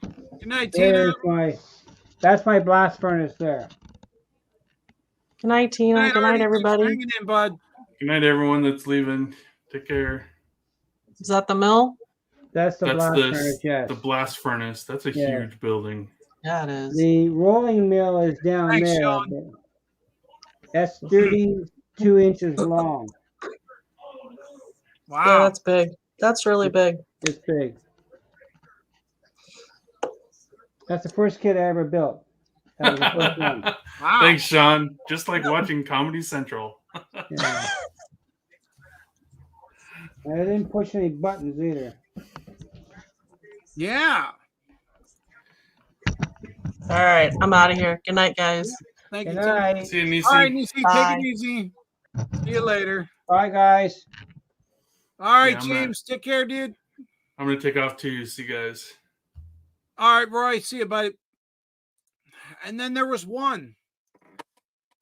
Good night, Tina. That's my blast furnace there. Good night, Tina. Good night, Artie. everybody. Hanging in, bud. Good night, everyone that's leaving. Take care. Is that the mill? That's the blast That's furnace, yes. the blast furnace. That's a Yeah. huge building. Yeah, it is. The rolling mill is down Thanks, there. Sean. That's 32 inches long. Wow. Yeah, that's big. That's really big. It's big. That's the first kit I ever built. That was the first one. Wow. Thanks, Sean. Just like watching Comedy Central. Yeah. I didn't push any buttons either. Yeah. All right, I'm out of here. Good night, guys. Thank Good you, Tina. night. See you, Nisi. All right, Nisi, Bye. take it easy. See you later. Bye, guys. All right, Yeah, I'm James, take care, dude. I'm going to take off too. See you guys. All right, Roy, see you, buddy. And then there was one.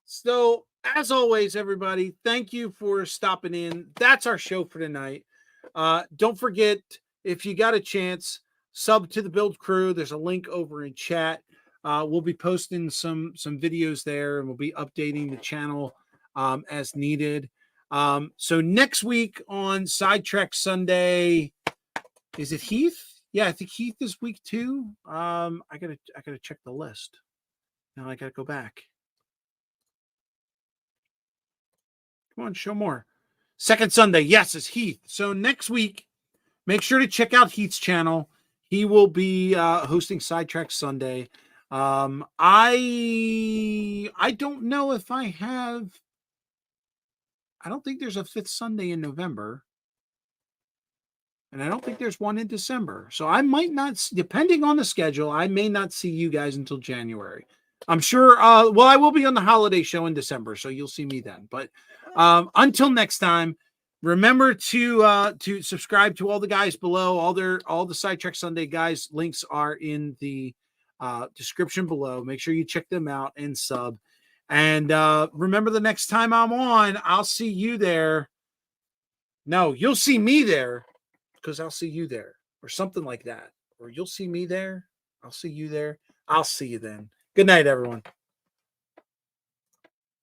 So, as always, everybody, thank you for stopping in. That's our show for tonight. Don't forget, if you got a chance, sub to the Build Crew. There's a link over in chat. We'll be posting some videos there, and we'll be updating the channel as needed. So next week on Sidetrack Sunday, is it Heath? Yeah, I think Heath is week 2. I gotta check the list. Now I gotta go back. Come on, show more. Second Sunday, yes, it's Heath. So next week, make sure to check out Heath's channel. He will be hosting Sidetrack Sunday. I don't know if I have. I don't think there's a 5th Sunday in November. And I don't think there's one in December. So I might not, depending on the schedule, I may not see you guys until January. I'm sure, well, I will be on the holiday show in December, so you'll see me then. But until next time, remember to subscribe to all the guys below. All the Sidetrack Sunday guys links are in the description below. Make sure you check them out and sub. And remember, the next time I'm on, I'll see you there. No, you'll see me there, because I'll see you there, or something like that. Or you'll see me there. I'll see you there. I'll see you then. Good night, everyone.